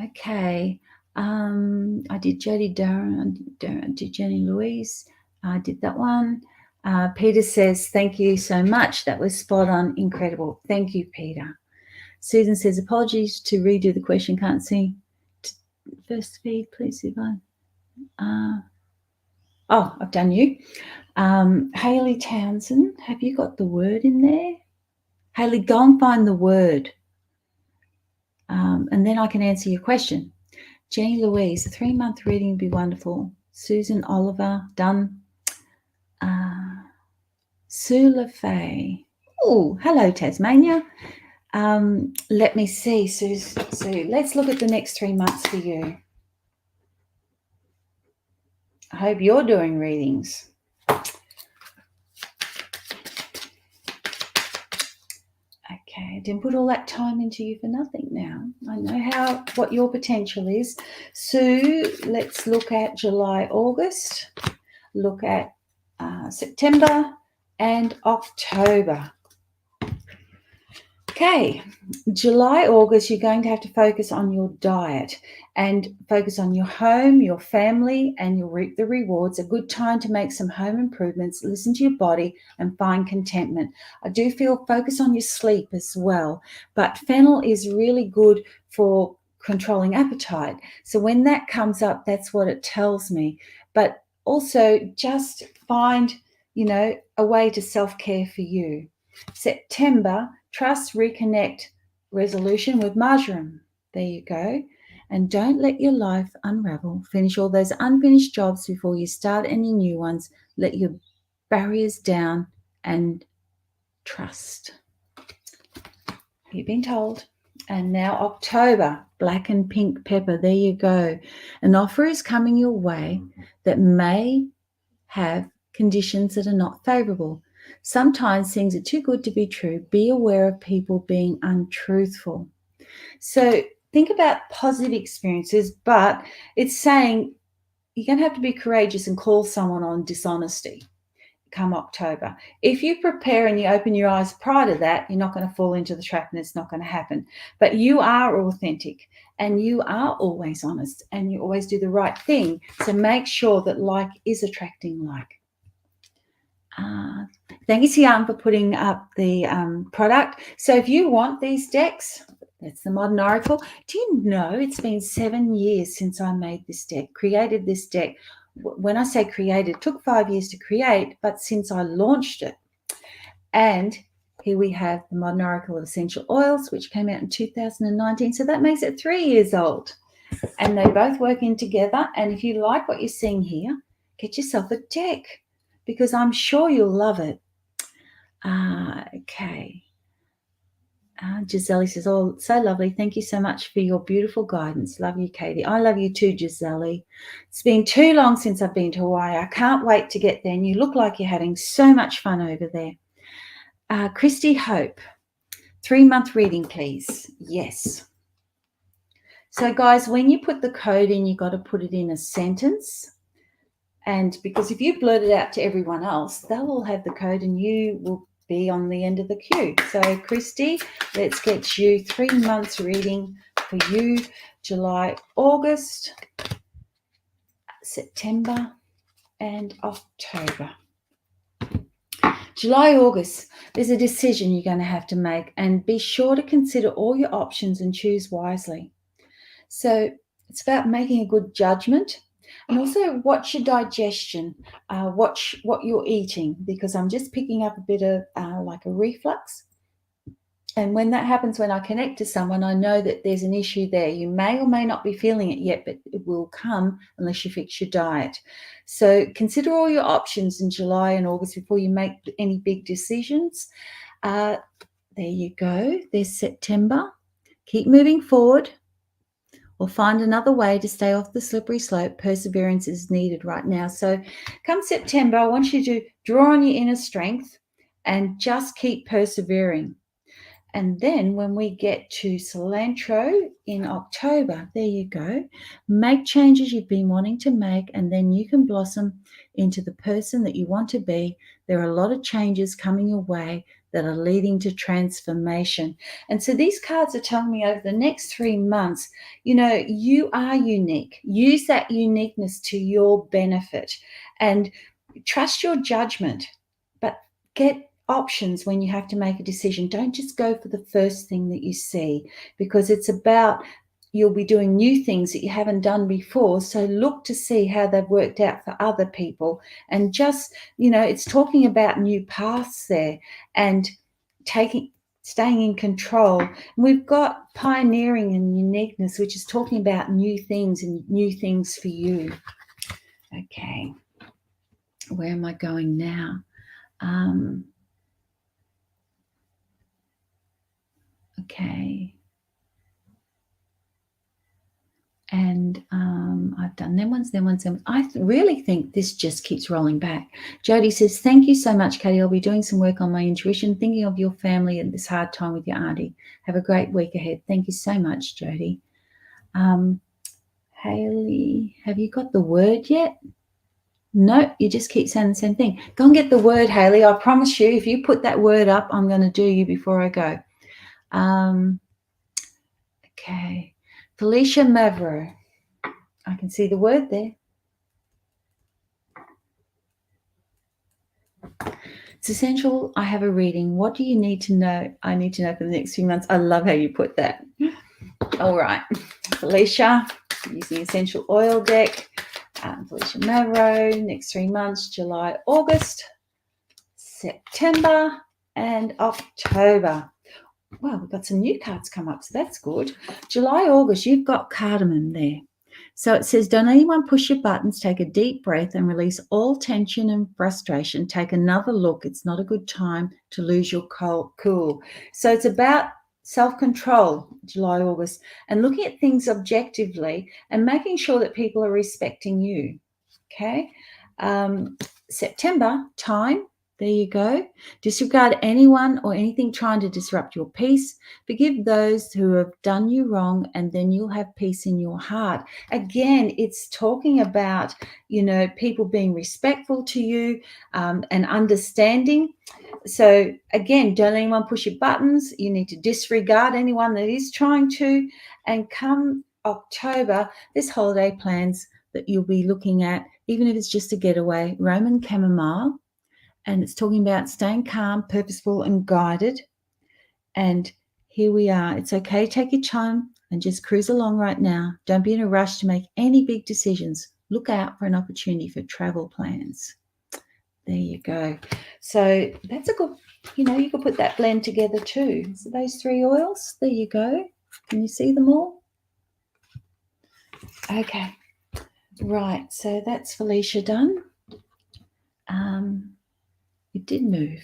S1: Okay. I did Jody Darren, I did Jenny Louise. I did that one. Peter says, thank you so much. That was spot on. Incredible. Thank you, Peter. Susan says, apologies to redo the question. Can't see. First feed, please, Yvonne. I've done you. Hayley Townsend, have you got the word in there? Hayley, go and find the word. And then I can answer your question. Jenny Louise, a 3-month reading would be wonderful. Susan Oliver, done. Sue LaFay. Oh, hello, Tasmania. Let me see, Sue. Let's look at the next 3 months for you. I hope you're doing readings. Okay, I didn't put all that time into you for nothing now. I know what your potential is. Sue, let's look at July, August. Look at September and October. Okay, July, August, you're going to have to focus on your diet and focus on your home, your family, and you'll reap the rewards. A good time to make some home improvements, listen to your body, and find contentment. I do feel focus on your sleep as well, but fennel is really good for controlling appetite. So when that comes up, that's what it tells me. But also just find, a way to self-care for you. September, trust, reconnect, resolution with marjoram. There you go. And don't let your life unravel. Finish all those unfinished jobs before you start any new ones. Let your barriers down and trust. You've been told. And now October, black and pink pepper. There you go. An offer is coming your way that may have conditions that are not favorable. Sometimes things are too good to be true. Be aware of people being untruthful. So think about positive experiences, but it's saying you're going to have to be courageous and call someone on dishonesty come October. If you prepare and you open your eyes prior to that, you're not going to fall into the trap and it's not going to happen. But you are authentic and you are always honest and you always do the right thing. So make sure that like is attracting like. Thank you, Sian, for putting up the product. So if you want these decks, that's the Modern Oracle. Do you know it's been 7 years since I made this deck, created this deck? When I say created, it took 5 years to create, but since I launched it. And here we have the Modern Oracle of Essential Oils, which came out in 2019. So that makes it 3 years old. And they both work in together. And if you like what you're seeing here, get yourself a deck because I'm sure you'll love it. Okay. Giselle says, oh, so lovely. Thank you so much for your beautiful guidance. Love you, Katie. I love you too, Giselle. It's been too long since I've been to Hawaii. I can't wait to get there. And you look like you're having so much fun over there. Christy Hope, 3-month reading, please. Yes. So, guys, when you put the code in, you've got to put it in a sentence. And because if you blurt it out to everyone else, they'll all have the code and you will be on the end of the queue. So, Christy, let's get you 3 months reading for you, July, August, September, and October. July, August, there's a decision you're going to have to make, and be sure to consider all your options and choose wisely. So it's about making a good judgment, and also watch your digestion, watch what you're eating, because I'm just picking up a bit of like a reflux. And when that happens, when I connect to someone, I know that there's an issue there. You may or may not be feeling it yet, but it will come unless you fix your diet. So consider all your options in July and August before you make any big decisions. There you go. There's September. Keep moving forward or find another way to stay off the slippery slope. Perseverance is needed right now. So come September, I want you to draw on your inner strength and just keep persevering. And then when we get to cilantro in October, there you go. Make changes you've been wanting to make, and then you can blossom into the person that you want to be. There are a lot of changes coming your way that are leading to transformation. And so these cards are telling me over the next 3 months, you are unique. Use that uniqueness to your benefit and trust your judgment, but get options when you have to make a decision. Don't just go for the first thing that you see, because it's about you'll be doing new things that you haven't done before. So look to see how they've worked out for other people, and just, it's talking about new paths there and staying in control. And we've got pioneering and uniqueness, which is talking about new things and new things for you. Okay, where am I going now? Okay. And I've done them ones. I really think this just keeps rolling back. Jody says, thank you so much, Katie. I'll be doing some work on my intuition, thinking of your family at this hard time with your auntie. Have a great week ahead. Thank you so much, Jody. Haley, have you got the word yet? No, you just keep saying the same thing. Go and get the word, Haley. I promise you, if you put that word up, I'm going to do you before I go. Okay. Felicia Mavro. I can see the word there. It's essential. I have a reading. What do you need to know? I need to know for the next few months. I love how you put that. All right. Felicia, using Essential Oil deck. Felicia Mavro, next 3 months, July, August, September, and October. Well, we've got some new cards come up, so that's good. July, August, you've got cardamom there. So it says, don't let anyone push your buttons. Take a deep breath and release all tension and frustration. Take another look. It's not a good time to lose your cool. So it's about self-control, July, August, and looking at things objectively and making sure that people are respecting you. Okay. September, time. There you go. Disregard anyone or anything trying to disrupt your peace. Forgive those who have done you wrong, and then you'll have peace in your heart. Again, it's talking about, people being respectful to you and understanding. So again, don't let anyone push your buttons. You need to disregard anyone that is trying to. And come October, there's holiday plans that you'll be looking at, even if it's just a getaway. Roman chamomile And it's talking about staying calm, purposeful, and guided. And here we are. It's okay, take your time and just cruise along right now. Don't be in a rush to make any big decisions. Look out for an opportunity for travel plans. There you go. So that's a good, you could put that blend together too. So those 3 oils, there you go. Can you see them all? Okay. Right, so that's Felicia done. It did move.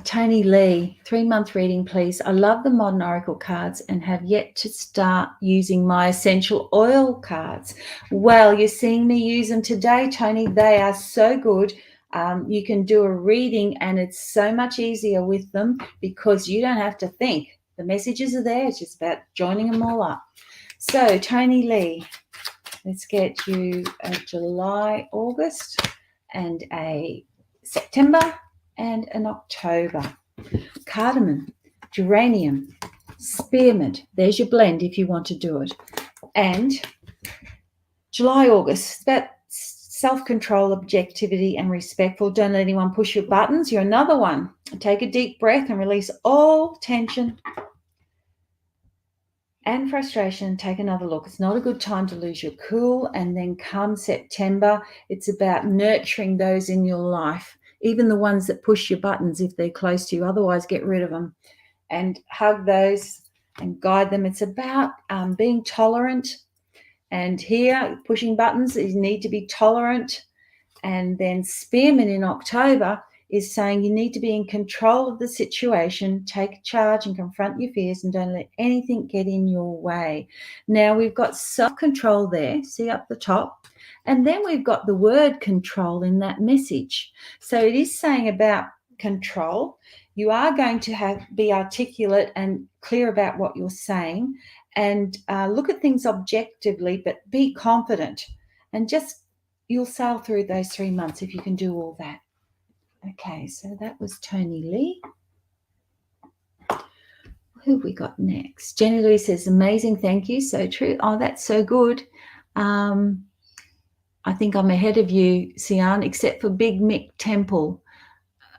S1: Tony Lee, 3-month reading, please. I love the Modern Oracle cards and have yet to start using my essential oil cards. Well, you're seeing me use them today, Tony. They are so good. You can do a reading and it's so much easier with them because you don't have to think. The messages are there. It's just about joining them all up. So, Tony Lee, let's get you a July, August, and a September, and an October. Cardamom, geranium, spearmint. There's your blend if you want to do it. And July, August, that self-control, objectivity, and respectful. Don't let anyone push your buttons. You're another one. Take a deep breath and release all tension and frustration. Take another look. It's not a good time to lose your cool. And then come September, it's about nurturing those in your life, even the ones that push your buttons if they're close to you. Otherwise, get rid of them and hug those and guide them. It's about being tolerant. And here, pushing buttons, you need to be tolerant. And then spearmint in October is saying you need to be in control of the situation, take charge and confront your fears, and don't let anything get in your way. Now, we've got self-control there, see up the top, and then we've got the word control in that message. So it is saying about control. You are going to be articulate and clear about what you're saying, and look at things objectively, but be confident, and just you'll sail through those 3 months if you can do all that. Okay, so that was Tony Lee. Who have we got next? Jenny Louise says, amazing, thank you. So true. Oh, that's so good. I think I'm ahead of you, Sian, except for Big Mick Temple,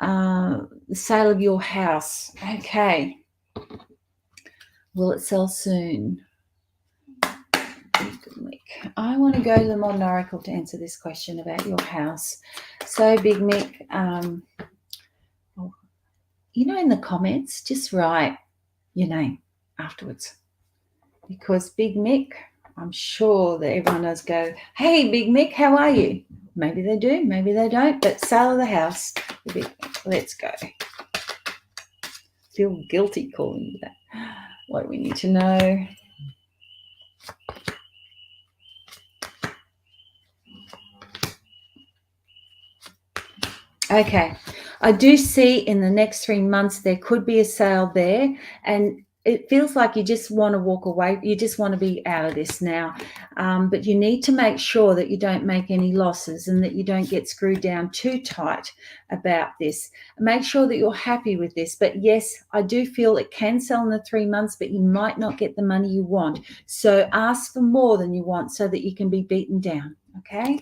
S1: the sale of your house. Okay. Will it sell soon? I want to go to the Modern Oracle to answer this question about your house. So, Big Mick, in the comments, just write your name afterwards. Because Big Mick, I'm sure that everyone does go, hey, Big Mick, how are you? Maybe they do, maybe they don't, but sale of the house, Big Mick, let's go. Feel guilty calling you that. What do we need to know? Okay, I do see in the next 3 months there could be a sale there, and it feels like you just want to walk away. You just want to be out of this now, but you need to make sure that you don't make any losses and that you don't get screwed down too tight about this. Make sure that you're happy with this. But yes, I do feel it can sell in the 3 months, but you might not get the money you want. So ask for more than you want so that you can be beaten down, okay?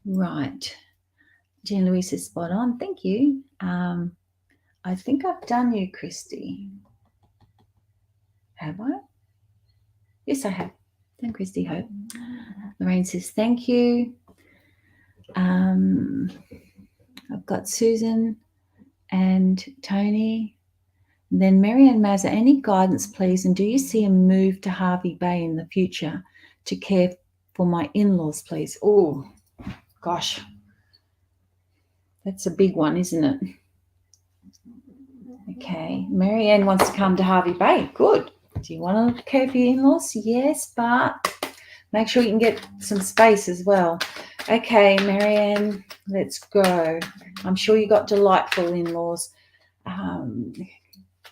S1: Right. Jean Louise is spot on. Thank you. I think I've done you, Christy. Have I? Yes, I have. Done Christy Hope. Lorraine says thank you. I've got Susan and Tony. And then Marianne Mazza, any guidance, please? And do you see a move to Hervey Bay in the future to care for my in-laws, please? Oh, gosh. That's a big one, isn't it? Okay. Marianne wants to come to Hervey Bay. Good. Do you want to care for your in-laws? Yes, but make sure you can get some space as well. Okay, Marianne, let's go. I'm sure you got delightful in-laws.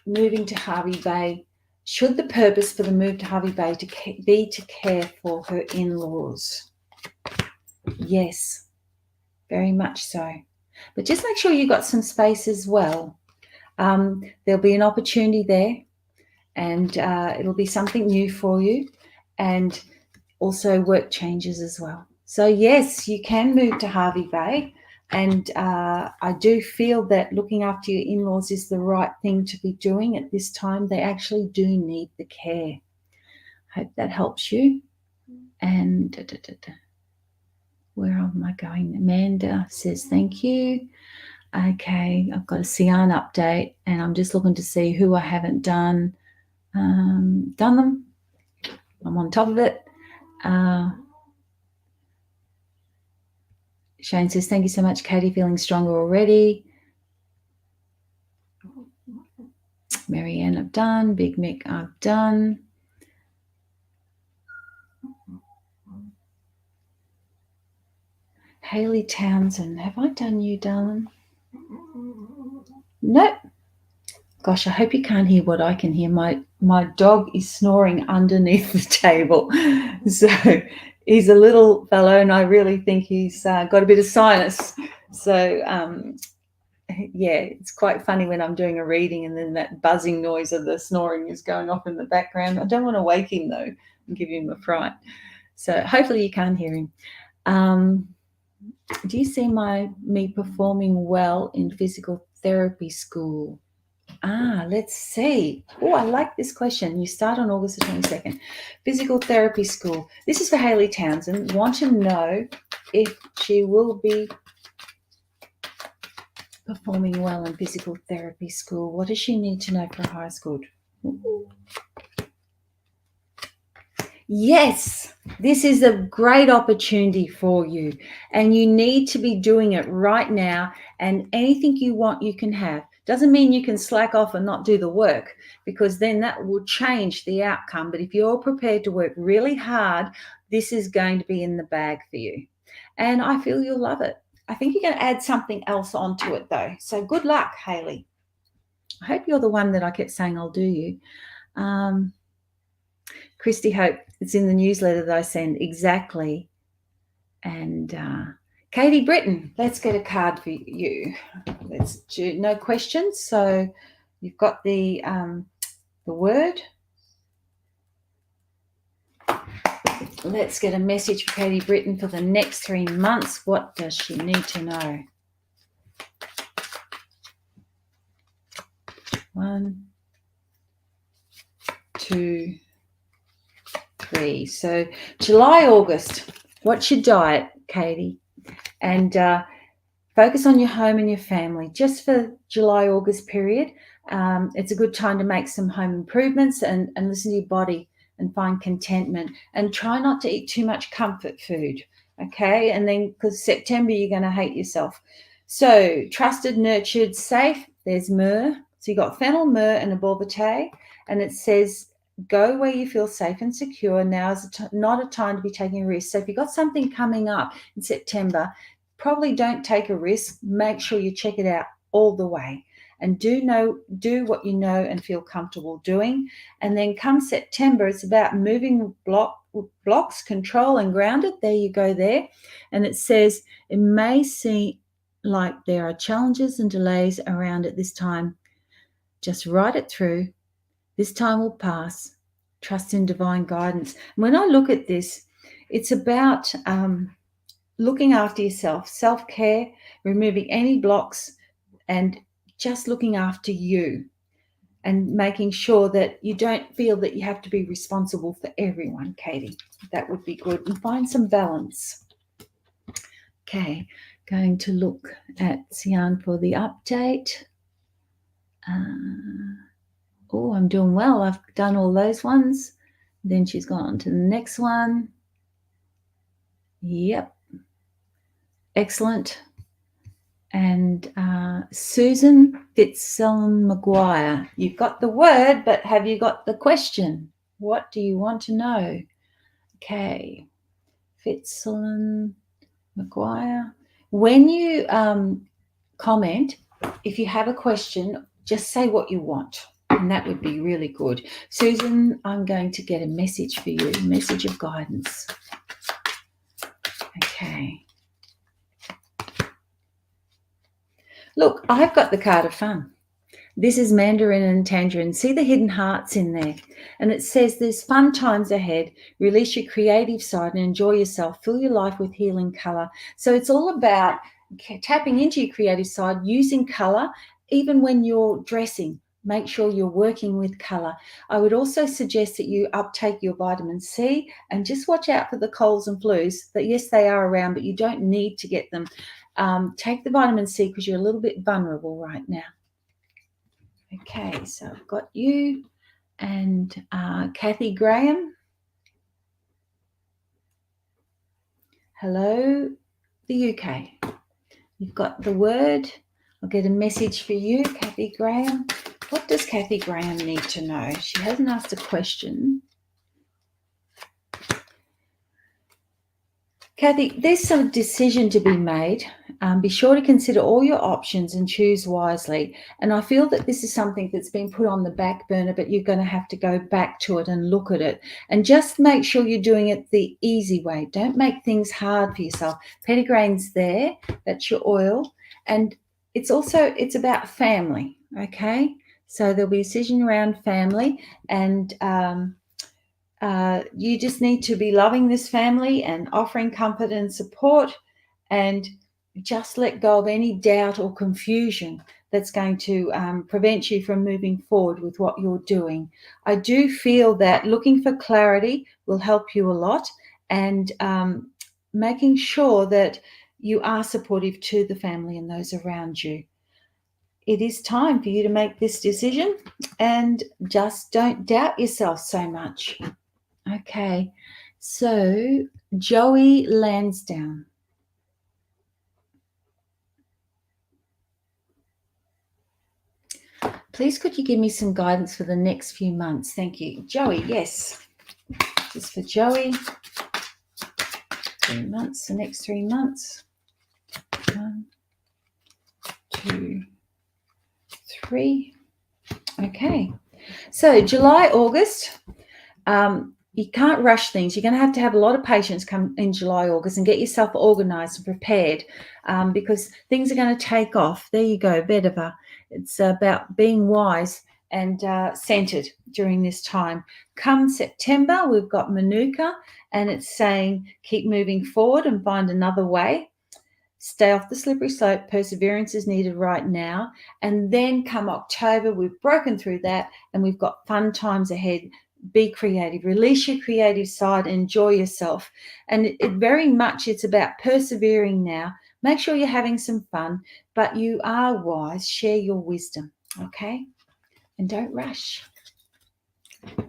S1: Moving to Hervey Bay. Should the purpose for the move to Hervey Bay be to care for her in-laws? Yes, very much so. But just make sure you got some space as well. There'll be an opportunity there, and it'll be something new for you, and also work changes as well. So yes, you can move to Harvey Bay. And I do feel that looking after your in-laws is the right thing to be doing at this time. They actually do need the care. Hope that helps you. And where am I going? Amanda says thank you. Okay, I've got a Sian update, and I'm just looking to see who I haven't done. Done them. I'm on top of it. Shane says, thank you so much, Katie. Feeling stronger already. Marianne, I've done. Big Mick, I've done. Hayley Townsend, have I done you, darling? Nope. Gosh, I hope you can't hear what I can hear. My dog is snoring underneath the table. So he's a little fellow, and I really think he's got a bit of sinus. So, yeah, it's quite funny when I'm doing a reading and then that buzzing noise of the snoring is going off in the background. I don't want to wake him, though, and give him a fright. So hopefully you can't hear him. Do you see me performing well in physical therapy school? Let's see. Oh, I like this question. You start on August the 22nd. Physical therapy school. This is for Hayley Townsend. Want to know if she will be performing well in physical therapy school. What does she need to know for high school? Yes, this is a great opportunity for you, and you need to be doing it right now, and anything you want you can have. Doesn't mean you can slack off and not do the work, because then that will change the outcome. But if you're prepared to work really hard, this is going to be in the bag for you, and I feel you'll love it. I think you're going to add something else onto it, though. So good luck, Hayley. I hope you're the one that I kept saying I'll do you. Christy Hope, it's in the newsletter that I send. Exactly. And Katie Britton, let's get a card for you. Let's do no questions. So you've got the word. Let's get a message for Katie Britton for the next 3 months. What does she need to know? 1, 2, 3. So July, August. What's your diet, Katie? And focus on your home and your family. Just for July, August period, it's a good time to make some home improvements and listen to your body and find contentment. And try not to eat too much comfort food, okay? And then because September, you're going to hate yourself. So trusted, nurtured, safe. There's myrrh. So you got fennel, myrrh, and aborvite. And it says, go where you feel safe and secure. Now is not a time to be taking a risk. So if you've got something coming up in September, probably don't take a risk. Make sure you check it out all the way. And do what you know and feel comfortable doing. And then come September, it's about moving blocks, control and grounded. There you go there. And it says, it may seem like there are challenges and delays around at this time. Just ride it through. This time will pass. Trust in divine guidance. When I look at this, it's about looking after yourself, self-care, removing any blocks, and just looking after you and making sure that you don't feel that you have to be responsible for everyone, Katie. That would be good. And find some balance. Okay, going to look at Sian for the update. Oh, I'm doing well. I've done all those ones. Then she's gone on to the next one. Yep. Excellent. And Susan Fitzellen-Maguire, you've got the word, but have you got the question? What do you want to know? Okay. Fitzellen-Maguire. When you comment, if you have a question, just say what you want. And that would be really good. Susan, I'm going to get a message for you, a message of guidance. Okay. Look, I've got the card of fun. This is mandarin and tangerine. See the hidden hearts in there. And it says there's fun times ahead. Release your creative side and enjoy yourself. Fill your life with healing color. So it's all about tapping into your creative side, using color, even when you're dressing. Make sure you're working with color. I would also suggest that you uptake your vitamin C and just watch out for the colds and flus. That yes, they are around, but you don't need to get them. Take the vitamin C because you're a little bit vulnerable right now. Okay, so I've got you and Kathy Graham. Hello, the UK. You've got the word. I'll get a message for you, Kathy Graham. What does Kathy Graham need to know? She hasn't asked a question. Kathy, there's some decision to be made. Be sure to consider all your options and choose wisely. And I feel that this is something that's been put on the back burner, but you're going to have to go back to it and look at it. And just make sure you're doing it the easy way. Don't make things hard for yourself. Pettigrain's there. That's your oil. And it's about family, okay? So there'll be a decision around family, and you just need to be loving this family and offering comfort and support, and just let go of any doubt or confusion that's going to prevent you from moving forward with what you're doing. I do feel that looking for clarity will help you a lot, and making sure that you are supportive to the family and those around you. It is time for you to make this decision, and just don't doubt yourself so much. Okay, so Joey Lansdowne. Please could you give me some guidance for the next few months? Thank you. Joey, yes. This is for Joey. 3 months, the next 3 months. 1, 2, 3. Okay. So July, August. You can't rush things. You're going to have a lot of patience come in July, August, and get yourself organized and prepared, because things are going to take off. There you go, Vedava. It's about being wise and centered during this time. Come September, we've got Manuka, and it's saying keep moving forward and find another way. Stay off the slippery slope. Perseverance is needed right now. And then come October, we've broken through that, and we've got fun times ahead. Be creative, release your creative side, enjoy yourself. And it's about persevering now. Make sure you're having some fun, but you are wise. Share your wisdom, okay? And don't rush.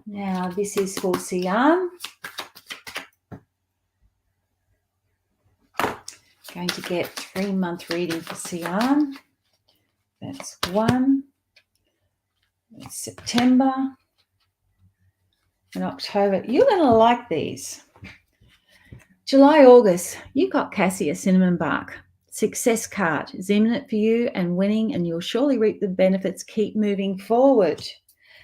S1: Now, this is for Sian. Going to get 3-month reading for Sian. That's 1. That's September. In October, you're going to like these. July, August, you got Cassia Cinnamon Bark. Success card is imminent for you and winning, and you'll surely reap the benefits. Keep moving forward.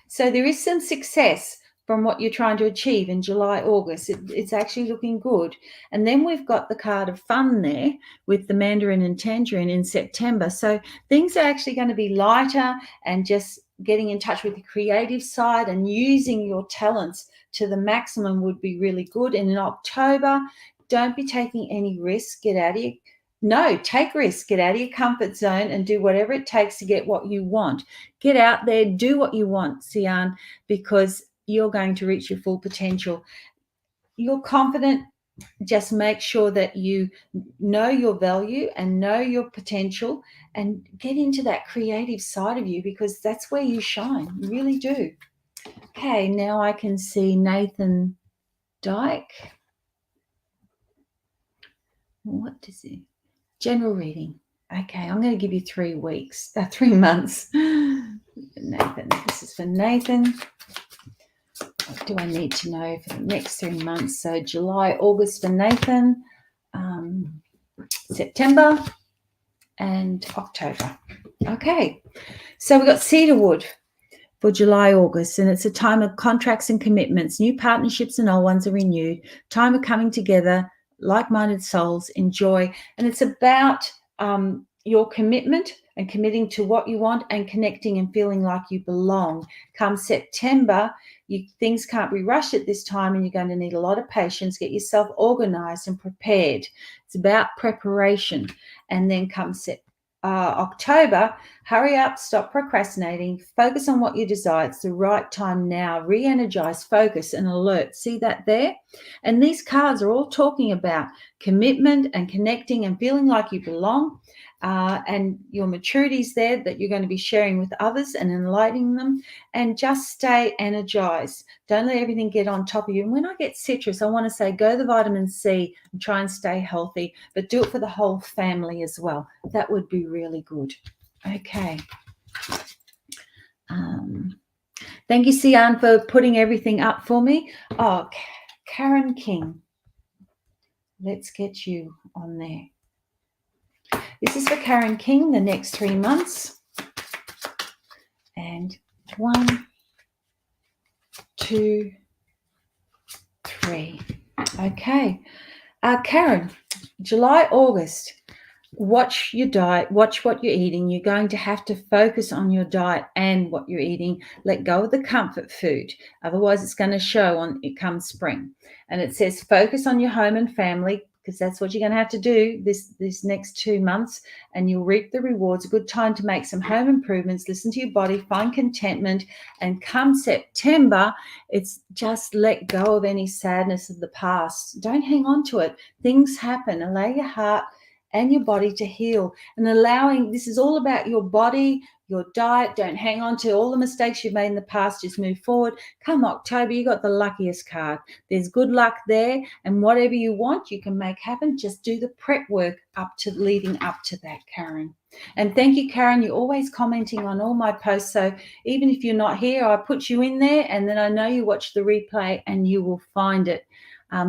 S1: So there is some success from what you're trying to achieve in July, August. It's actually looking good. And then we've got the card of fun there with the mandarin and tangerine in September. So things are actually going to be lighter, and just getting in touch with the creative side and using your talents to the maximum would be really good. And in October, don't be taking any risks. Take risks. Get out of your comfort zone and do whatever it takes to get what you want. Get out there, do what you want, Sian, because you're going to reach your full potential. You're confident. Just make sure that you know your value and know your potential, and get into that creative side of you, because that's where you shine. You really do. Okay, now I can see Nathan Dyke. What does it? General reading. Okay, I'm going to give you 3 months. Nathan, this is for Nathan. What do I need to know for the next 3 months? So July, August for Nathan, September, and October. Okay, so we've got cedarwood for July, August, and it's a time of contracts and commitments. New partnerships and old ones are renewed. Time of coming together, like-minded souls, enjoy. And it's about your commitment and committing to what you want and connecting and feeling like you belong. Come September, things can't be rushed at this time, and you're going to need a lot of patience. Get yourself organized and prepared. It's about preparation. And then come October, hurry up, stop procrastinating, focus on what you desire. It's the right time now. Re-energize, focus, and alert. See that there? And these cards are all talking about commitment and connecting and feeling like you belong. And your maturities there that you're going to be sharing with others and enlightening them, and just stay energized. Don't let everything get on top of you. And when I get citrus, I want to say go the vitamin C and try and stay healthy, but do it for the whole family as well. That would be really good. Okay. Thank you, Sian, for putting everything up for me. Oh, Karen King. Let's get you on there. This is for Karen King, the next 3 months. And 1, 2, 3. Okay. Karen, July, August. Watch your diet. Watch what you're eating. You're going to have to focus on your diet and what you're eating. Let go of the comfort food. Otherwise, it's going to show on it come spring. And it says focus on your home and family, because that's what you're going to have to do this next 2 months, and you'll reap the rewards. A good time to make some home improvements, listen to your body, find contentment, and come September, it's just let go of any sadness of the past. Don't hang on to it. Things happen. Allow your heart and your body to heal, and allowing, this is all about your body, your diet. Don't hang on to all the mistakes you've made in the past. Just move forward. Come October, you got the luckiest card. There's good luck there, and whatever you want, you can make happen. Just do the prep work leading up to that, Karen. And thank you, Karen. You're always commenting on all my posts. So even if you're not here, I put you in there, and then I know you watch the replay and you will find it,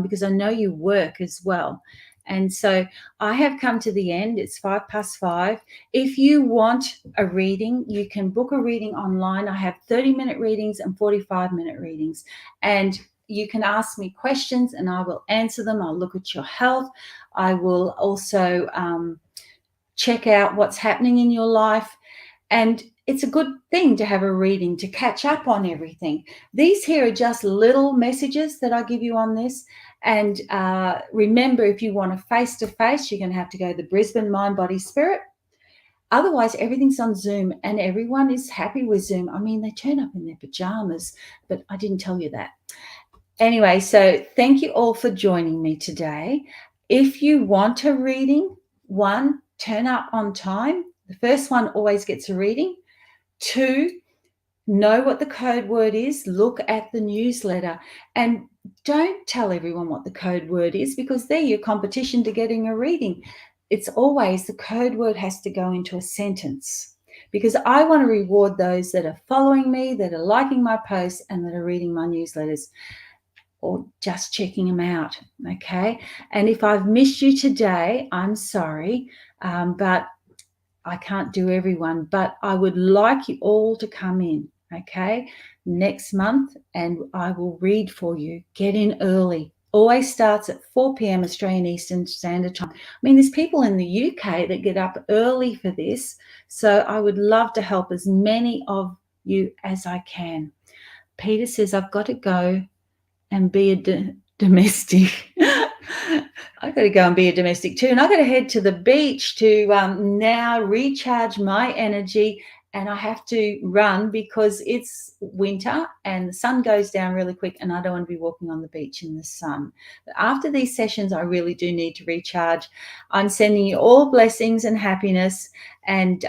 S1: because I know you work as well. And so I have come to the end. It's 5:05. If you want a reading, you can book a reading online. I have 30-minute readings and 45-minute readings. And you can ask me questions and I will answer them. I'll look at your health. I will also check out what's happening in your life. And it's a good thing to have a reading to catch up on everything. These here are just little messages that I give you on this. And remember, if you want a face-to-face, you're going to have to go to the Brisbane Mind, Body, Spirit. Otherwise, everything's on Zoom, and everyone is happy with Zoom. I mean, they turn up in their pajamas, but I didn't tell you that. Anyway, so thank you all for joining me today. If you want a reading, 1, turn up on time. The first one always gets a reading. 2, know what the code word is. Look at the newsletter, and don't tell everyone what the code word is, because they're your competition to getting a reading. It's always the code word has to go into a sentence, because I want to reward those that are following me, that are liking my posts, and that are reading my newsletters or just checking them out. Okay. And if I've missed you today, I'm sorry, but I can't do everyone, but I would like you all to come in, okay, next month, and I will read for you. Get in early. Always starts at 4 p.m. Australian Eastern Standard Time. I mean, there's people in the UK that get up early for this, so I would love to help as many of you as I can. Peter says, I've got to go and be a domestic. I've got to go and be a domestic too. And I've got to head to the beach to now recharge my energy. And I have to run because it's winter and the sun goes down really quick, and I don't want to be walking on the beach in the sun. But after these sessions, I really do need to recharge. I'm sending you all blessings and happiness, and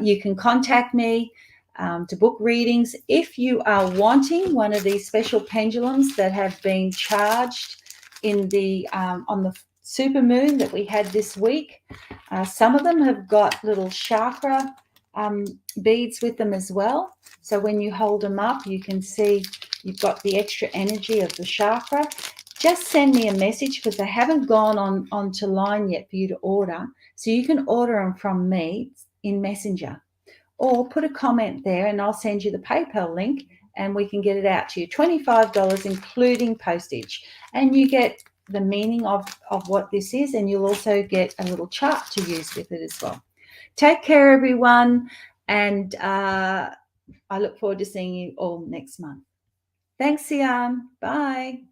S1: you can contact me to book readings. If you are wanting one of these special pendulums that have been charged in the on the super moon that we had this week, some of them have got little chakra beads with them as well. So when you hold them up, you can see you've got the extra energy of the chakra. Just send me a message, because they haven't gone onto line yet for you to order. So you can order them from me in Messenger, or put a comment there and I'll send you the PayPal link and we can get it out to you. $25 including postage. And you get the meaning of what this is, and you'll also get a little chart to use with it as well. Take care, everyone, and I look forward to seeing you all next month. Thanks, Sian. Bye.